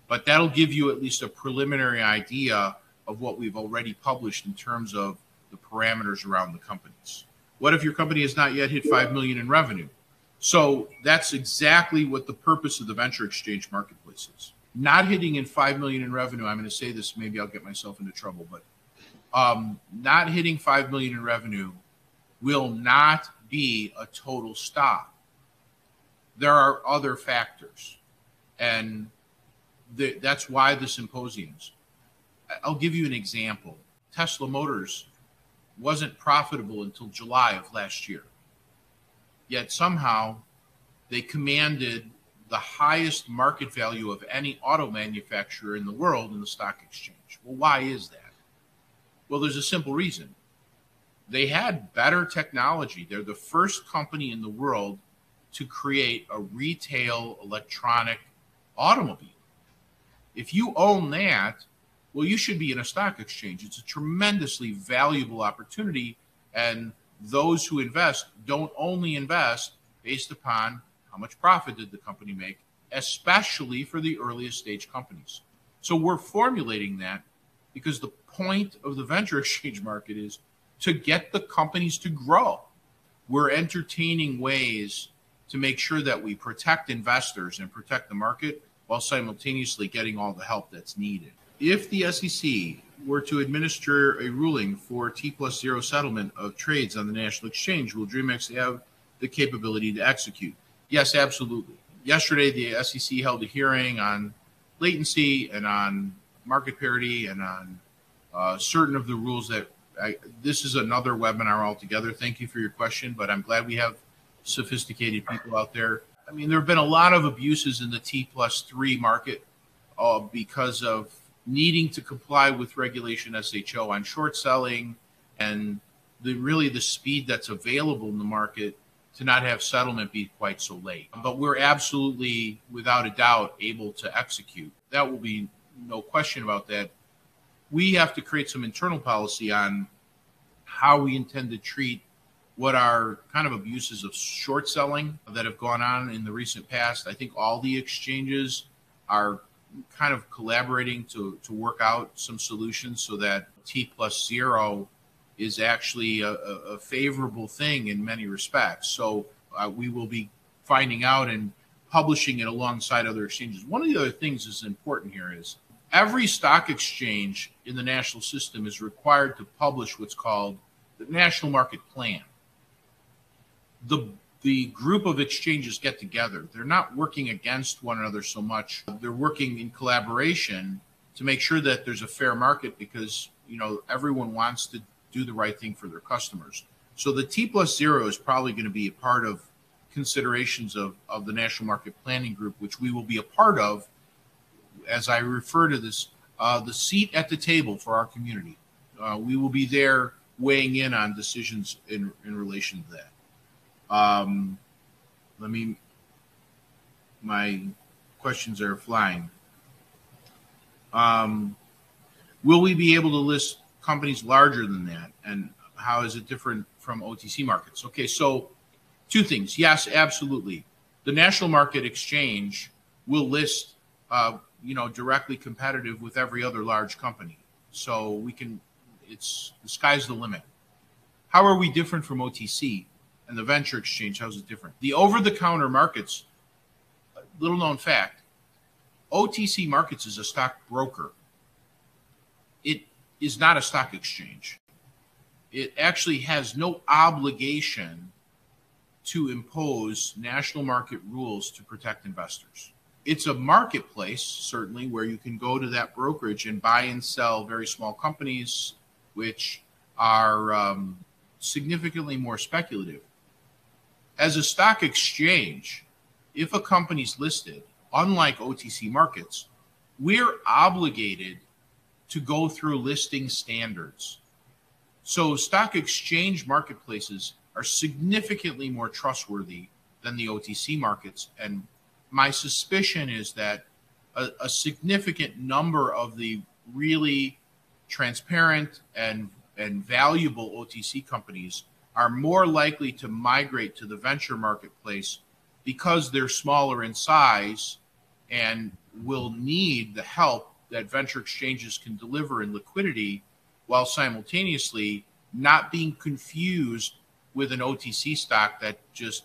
but that'll give you at least a preliminary idea of what we've already published in terms of the parameters around the companies. What if your company has not yet hit 5 million in revenue? So that's exactly what the purpose of the venture exchange marketplace is. Not hitting in 5 million in revenue, I'm going to say this, maybe I'll get myself into trouble, but not hitting 5 million in revenue will not be a total stop. There are other factors, and that's why the symposiums. I'll give you an example. Tesla Motors wasn't profitable until July of last year. Yet somehow they commanded the highest market value of any auto manufacturer in the world in the stock exchange. Well, why is that? Well, there's a simple reason. They had better technology. They're the first company in the world to create a retail electronic automobile. If you own that, well, you should be in a stock exchange. It's a tremendously valuable opportunity, and those who invest don't only invest based upon how much profit did the company make, especially for the earliest stage companies. So we're formulating that because the point of the venture exchange market is to get the companies to grow. We're entertaining ways to make sure that we protect investors and protect the market while simultaneously getting all the help that's needed. If the SEC were to administer a ruling for T+0 settlement of trades on the national exchange, will DreamX have the capability to execute? Yes, absolutely. Yesterday, the SEC held a hearing on latency and on market parity and on certain of the rules that this is another webinar altogether. Thank you for your question, but I'm glad we have sophisticated people out there. I mean, there have been a lot of abuses in the T+3 market because of needing to comply with regulation SHO on short selling and the speed that's available in the market to not have settlement be quite so late. But we're absolutely, without a doubt, able to execute. That will be no question about that. We have to create some internal policy on how we intend to treat what are kind of abuses of short selling that have gone on in the recent past. I think all the exchanges are kind of collaborating to work out some solutions so that T+0 is actually a favorable thing in many respects. So we will be finding out and publishing it alongside other exchanges. One of the other things that's important here is every stock exchange in the national system is required to publish what's called the National Market Plan. The group of exchanges get together. They're not working against one another so much. They're working in collaboration to make sure that there's a fair market, because, you know, everyone wants to do the right thing for their customers. So the T+0 is probably going to be a part of considerations of the National Market Planning Group, which we will be a part of, as I refer to this, the seat at the table for our community. We will be there weighing in on decisions in relation to that. My questions are flying. Will we be able to list companies larger than that? And how is it different from OTC markets? Okay, so two things. Yes, absolutely. The National Market Exchange will list, directly competitive with every other large company. So we can, the sky's the limit. How are we different from OTC and the venture exchange? How's it different? The over-the-counter markets, little known fact, OTC markets is a stock broker. It is not a stock exchange. It actually has no obligation to impose national market rules to protect investors. It's a marketplace, certainly, where you can go to that brokerage and buy and sell very small companies, which are significantly more speculative. As a stock exchange, if a company's listed, unlike OTC markets, we're obligated to go through listing standards. So stock exchange marketplaces are significantly more trustworthy than the OTC markets. And my suspicion is that a significant number of the really transparent and valuable OTC companies are more likely to migrate to the venture marketplace because they're smaller in size and will need the help that venture exchanges can deliver in liquidity, while simultaneously not being confused with an OTC stock that just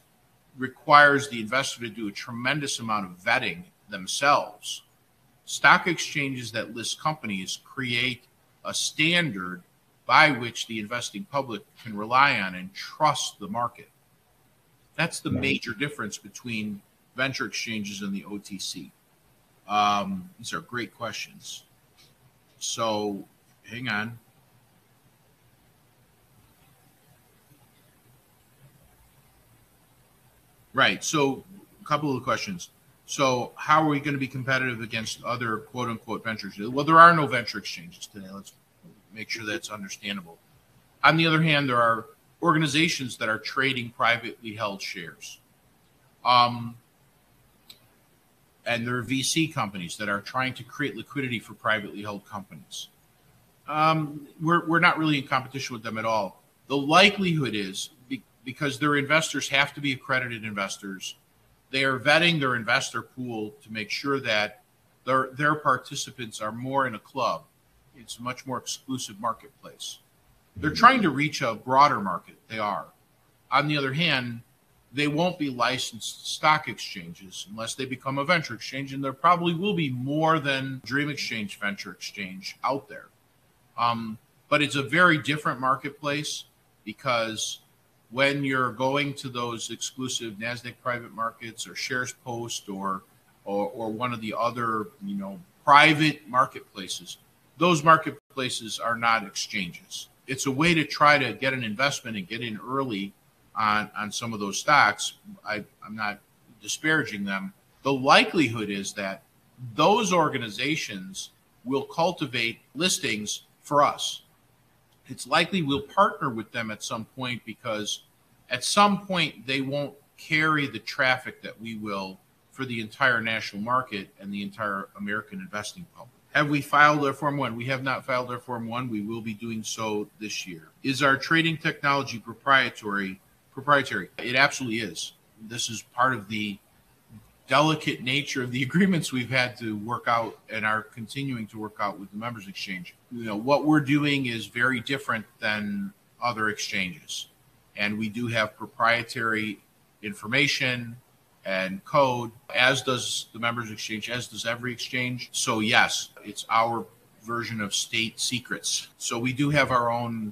requires the investor to do a tremendous amount of vetting themselves. Stock exchanges that list companies create a standard by which the investing public can rely on and trust the market. That's the major difference between venture exchanges and the OTC. These are great questions. So hang on. Right. So a couple of questions. So how are we going to be competitive against other quote unquote ventures? Well, there are no venture exchanges today. Let's make sure that's understandable. On the other hand, there are organizations that are trading privately held shares. And there are VC companies that are trying to create liquidity for privately held companies. We're not really in competition with them at all. The likelihood is, because their investors have to be accredited investors, they are vetting their investor pool to make sure that their participants are more in a club. It's a much more exclusive marketplace. They're trying to reach a broader market. They are. On the other hand, they won't be licensed stock exchanges unless they become a venture exchange, and there probably will be more than Dream Exchange Venture Exchange out there. But it's a very different marketplace, because when you're going to those exclusive NASDAQ private markets or Shares Post or one of the other private marketplaces, those marketplaces are not exchanges. It's a way to try to get an investment and get in early on some of those stocks. I'm not disparaging them. The likelihood is that those organizations will cultivate listings for us. It's likely we'll partner with them at some point, because at some point they won't carry the traffic that we will for the entire national market and the entire American investing public. Have we filed our Form 1? We have not filed our Form 1. We will be doing so this year. Is our trading technology proprietary? It absolutely is. This is part of the delicate nature of the agreements we've had to work out and are continuing to work out with the Members Exchange. What we're doing is very different than other exchanges. And we do have proprietary information and code, as does the Members Exchange, as does every exchange. So yes, it's our version of state secrets. So we do have our own,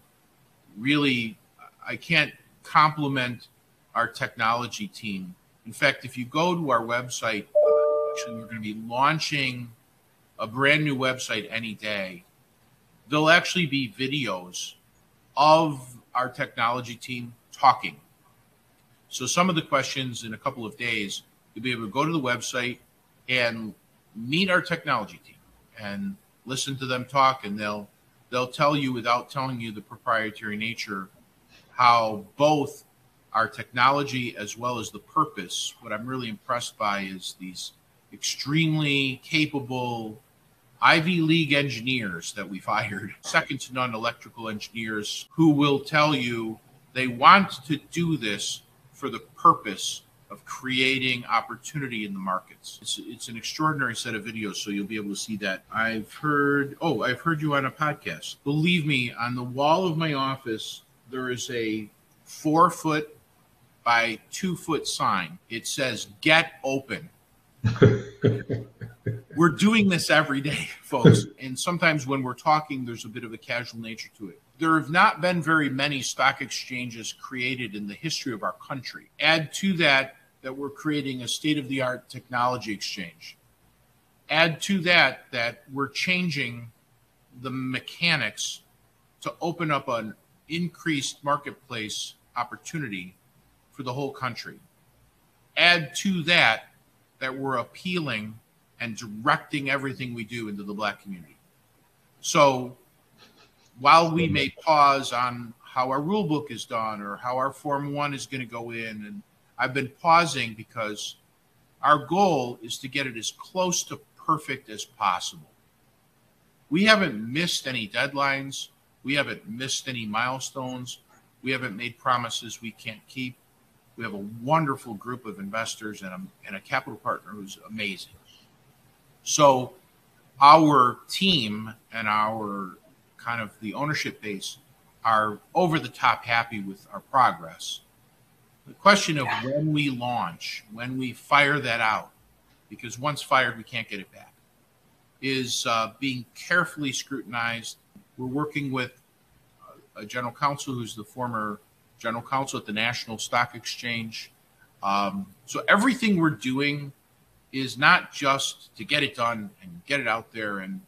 really, I can't compliment our technology team. In fact, if you go to our website, actually we're going to be launching a brand new website any day, there'll actually be videos of our technology team talking. So some of the questions in a couple of days, you'll be able to go to the website and meet our technology team and listen to them talk, and they'll tell you, without telling you the proprietary nature, how both our technology as well as the purpose. What I'm really impressed by is these extremely capable Ivy League engineers that we've hired, second to none electrical engineers, who will tell you they want to do this for the purpose of creating opportunity in the markets. It's an extraordinary set of videos, so you'll be able to see that. I've heard you on a podcast. Believe me, on the wall of my office, there is a 4-foot by 2-foot sign. It says, "Get open." We're doing this every day, folks. And sometimes when we're talking, there's a bit of a casual nature to it. There have not been very many stock exchanges created in the history of our country. Add to that we're creating a state-of-the-art technology exchange. Add to that we're changing the mechanics to open up an increased marketplace opportunity for the whole country. Add to that we're appealing and directing everything we do into the Black community. So while we may pause on how our rule book is done or how our Form 1 is going to go in, and I've been pausing because our goal is to get it as close to perfect as possible. We haven't missed any deadlines. We haven't missed any milestones. We haven't made promises we can't keep. We have a wonderful group of investors and a capital partner who's amazing. So our team and our kind of the ownership base are over the top happy with our progress. The question of when we launch, when we fire that out, because once fired, we can't get it back, is being carefully scrutinized. We're working with a general counsel who's the former general counsel at the National Stock Exchange. So everything we're doing is not just to get it done and get it out there and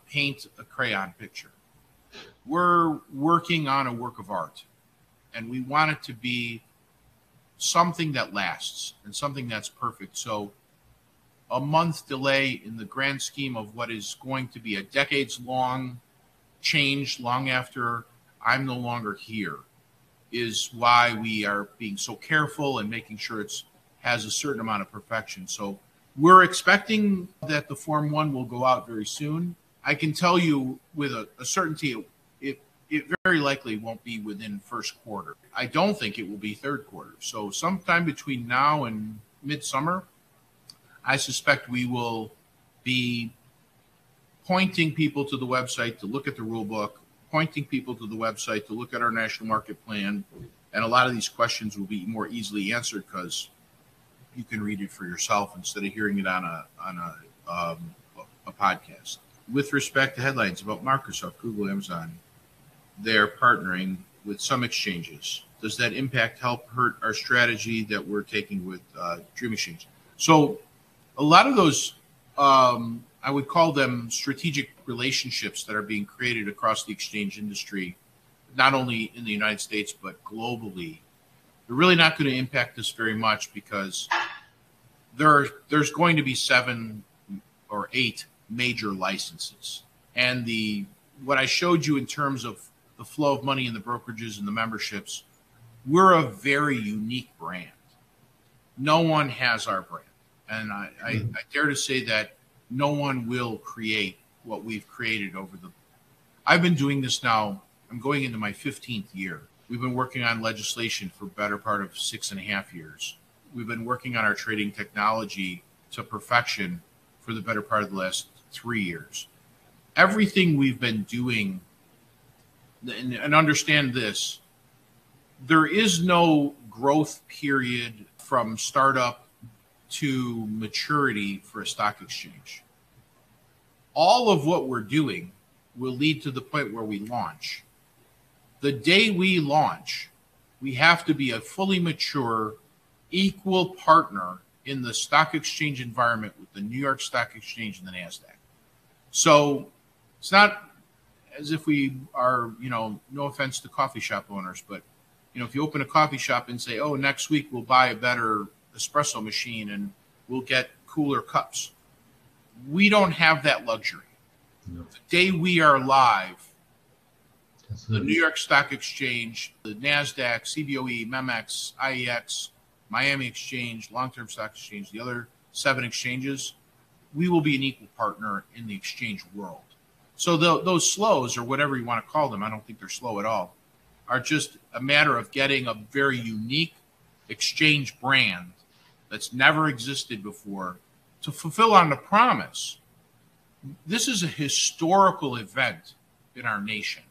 paint a crayon picture. We're working on a work of art, and we want it to be something that lasts and something that's perfect. So a month delay in the grand scheme of what is going to be a decades-long change long after I'm no longer here is why we are being so careful and making sure it has a certain amount of perfection. So we're expecting that the Form 1 will go out very soon. I can tell you with a certainty it very likely won't be within first quarter. I don't think it will be third quarter. So sometime between now and midsummer, I suspect we will be pointing people to the website to look at the rule book, pointing people to the website to look at our national market plan, and a lot of these questions will be more easily answered because you can read it for yourself instead of hearing it on a podcast. With respect to headlines about Microsoft, Google, Amazon, they're partnering with some exchanges. Does that impact, help, hurt our strategy that we're taking with Dream Exchange? So a lot of those, I would call them strategic relationships that are being created across the exchange industry, not only in the United States, but globally. They're really not going to impact us very much because there's going to be 7 or 8 major licenses. And what I showed you in terms of the flow of money in the brokerages and the memberships, we're a very unique brand. No one has our brand. And I dare to say that no one will create what we've created I've been doing this now, I'm going into my 15th year. We've been working on legislation for better part of 6.5 years. We've been working on our trading technology to perfection for the better part of the last 3 years. Everything we've been doing, and understand this, there is no growth period from startup to maturity for a stock exchange. All of what we're doing will lead to the point where we launch. The day we launch, we have to be a fully mature, equal partner in the stock exchange environment with the New York Stock Exchange and the NASDAQ. So it's not as if we are, no offense to coffee shop owners, but, if you open a coffee shop and say, oh, next week we'll buy a better espresso machine and we'll get cooler cups. We don't have that luxury. No. The day we are live, the New York Stock Exchange, the NASDAQ, CBOE, MEMX, IEX, Miami Exchange, Long-Term Stock Exchange, the other 7 exchanges, we will be an equal partner in the exchange world. So those slows, or whatever you want to call them, I don't think they're slow at all, are just a matter of getting a very unique exchange brand that's never existed before to fulfill on the promise. This is a historical event in our nation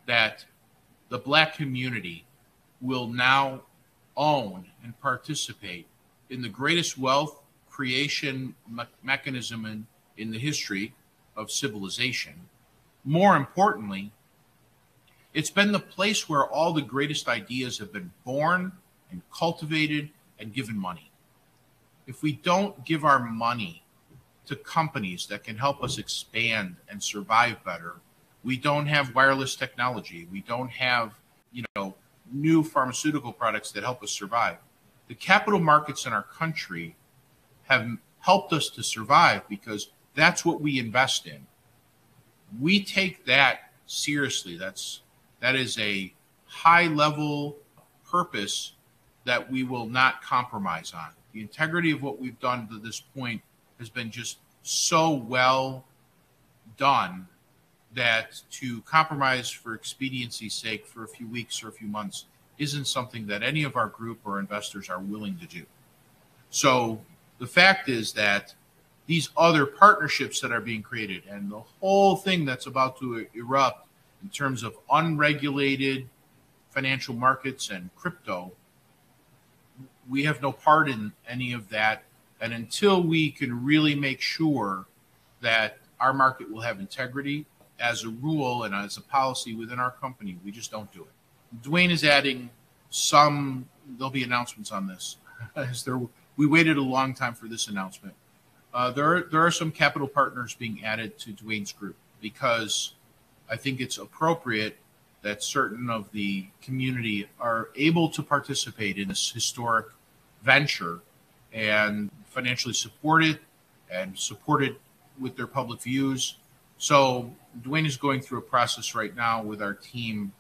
that the Black community will now own and participate in the greatest wealth creation mechanism in the history of civilization. More importantly, it's been the place where all the greatest ideas have been born and cultivated and given money. If we don't give our money to companies that can help us expand and survive better, we don't have wireless technology. We don't have, new pharmaceutical products that help us survive. The capital markets in our country have helped us to survive because that's what we invest in. We take that seriously. That is a high level purpose that we will not compromise on. The integrity of what we've done to this point has been just so well done that to compromise for expediency's sake for a few weeks or a few months isn't something that any of our group or investors are willing to do. So the fact is that these other partnerships that are being created and the whole thing that's about to erupt in terms of unregulated financial markets and crypto, we have no part in any of that. And until we can really make sure that our market will have integrity as a rule and as a policy within our company, we just don't do it. Dwayne is adding there'll be announcements on this. We waited a long time for this announcement. There are some capital partners being added to Dwayne's group because I think it's appropriate that certain of the community are able to participate in this historic venture and financially support it and support it with their public views. So Dwayne is going through a process right now with our team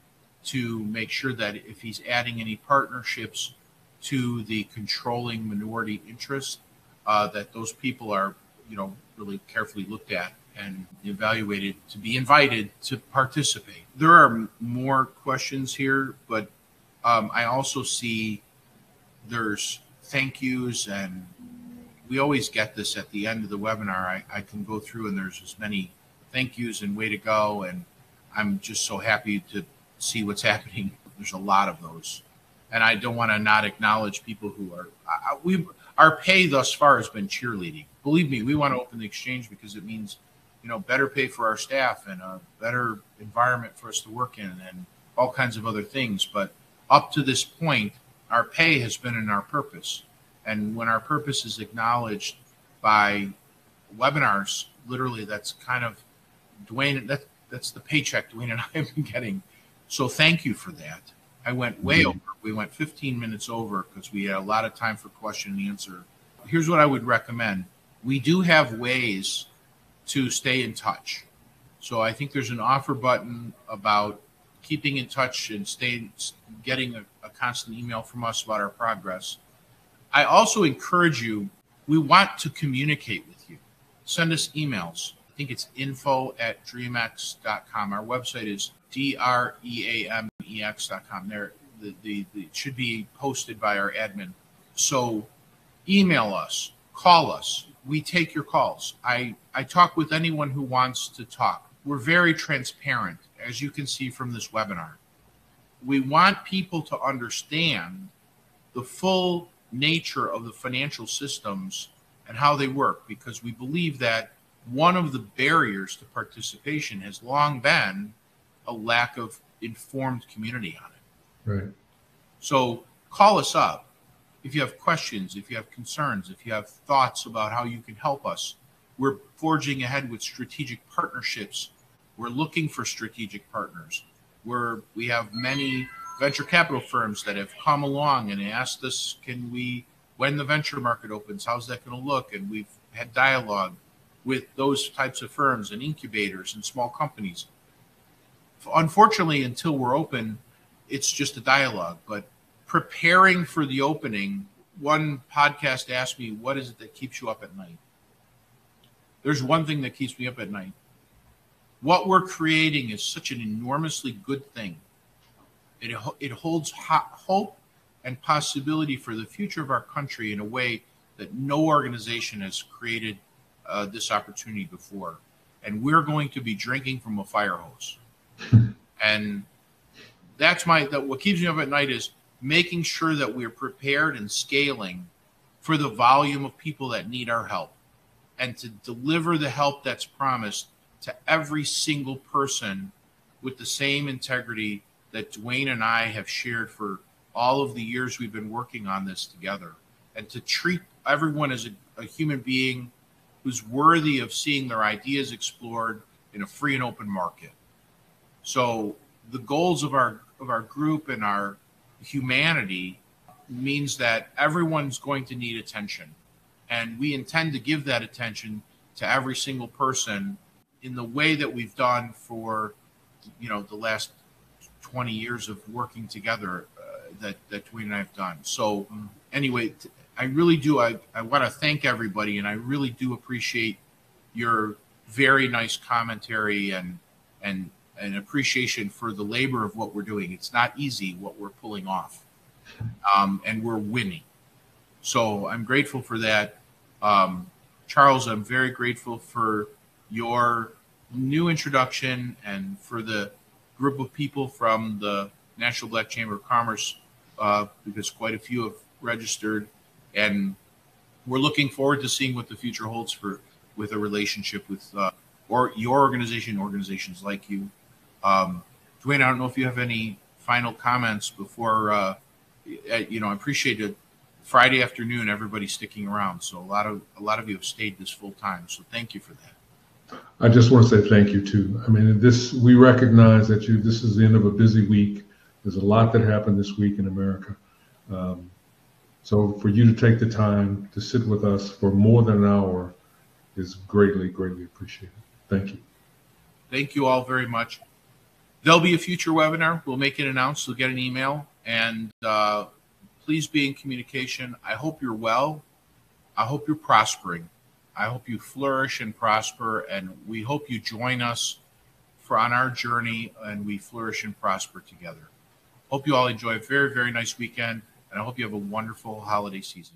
to make sure that if he's adding any partnerships to the controlling minority interest, that those people are, really carefully looked at and evaluated to be invited to participate. There are more questions here, but I also see there's thank yous, and we always get this at the end of the webinar. I can go through and there's as many thank yous and way to go, and I'm just so happy to see what's happening. There's a lot of those, and I don't want to not acknowledge people who are our pay thus far has been cheerleading. Believe me, we want to open the exchange because it means better pay for our staff and a better environment for us to work in and all kinds of other things. But up to this point, our pay has been in our purpose. And when our purpose is acknowledged by webinars, literally that's kind of Dwayne, that's the paycheck Dwayne and I have been getting. So thank you for that. I went way over. We went 15 minutes over because we had a lot of time for question and answer. Here's what I would recommend. We do have ways to stay in touch. So I think there's an offer button about keeping in touch and getting a constant email from us about our progress. I also encourage you, we want to communicate with you. Send us emails. I think it's info@dreamex.com. Our website is dreamex.com. It should be posted by our admin. So email us, call us. We take your calls. I talk with anyone who wants to talk. We're very transparent, as you can see from this webinar. We want people to understand the full nature of the financial systems and how they work, because we believe that one of the barriers to participation has long been a lack of informed community on it. Right. So call us up if you have questions, if you have concerns, if you have thoughts about how you can help us. We're forging ahead with strategic partnerships. We're looking for strategic partners. We have many venture capital firms that have come along and asked us, when the venture market opens, how's that going to look? And we've had dialogue with those types of firms and incubators and small companies. Unfortunately, until we're open, it's just a dialogue. But preparing for the opening, one podcast asked me, what is it that keeps you up at night? There's one thing that keeps me up at night. What we're creating is such an enormously good thing. It holds hope and possibility for the future of our country in a way that no organization has created this opportunity before. And we're going to be drinking from a fire hose. And that's what keeps me up at night is making sure that we're prepared and scaling for the volume of people that need our help, and to deliver the help that's promised to every single person with the same integrity that Dwayne and I have shared for all of the years we've been working on this together, and to treat everyone as a human being who's worthy of seeing their ideas explored in a free and open market. So the goals of our group and our humanity means that everyone's going to need attention. And we intend to give that attention to every single person in the way that we've done for, the last 20 years of working together that Dwayne and I have done. So anyway, I really do. I want to thank everybody, and I really do appreciate your very nice commentary and appreciation for the labor of what we're doing. It's not easy what we're pulling off, and we're winning. So I'm grateful for that. Charles, I'm very grateful for your new introduction and for the group of people from the National Black Chamber of Commerce, because quite a few have registered, and we're looking forward to seeing what the future holds with a relationship with or your organization, organizations like you. Dwayne, I don't know if you have any final comments before. I appreciate it. Friday afternoon, everybody sticking around. So a lot of you have stayed this full time. So thank you for that. I just want to say thank you too. I mean, we recognize that this is the end of a busy week. There's a lot that happened this week in America. So for you to take the time to sit with us for more than an hour is greatly, greatly appreciated. Thank you. Thank you all very much. There'll be a future webinar. We'll make it announced. You'll get an email, and please be in communication. I hope you're well. I hope you're prospering. I hope you flourish and prosper, and we hope you join us on our journey, and we flourish and prosper together. Hope you all enjoy a very, very nice weekend, and I hope you have a wonderful holiday season.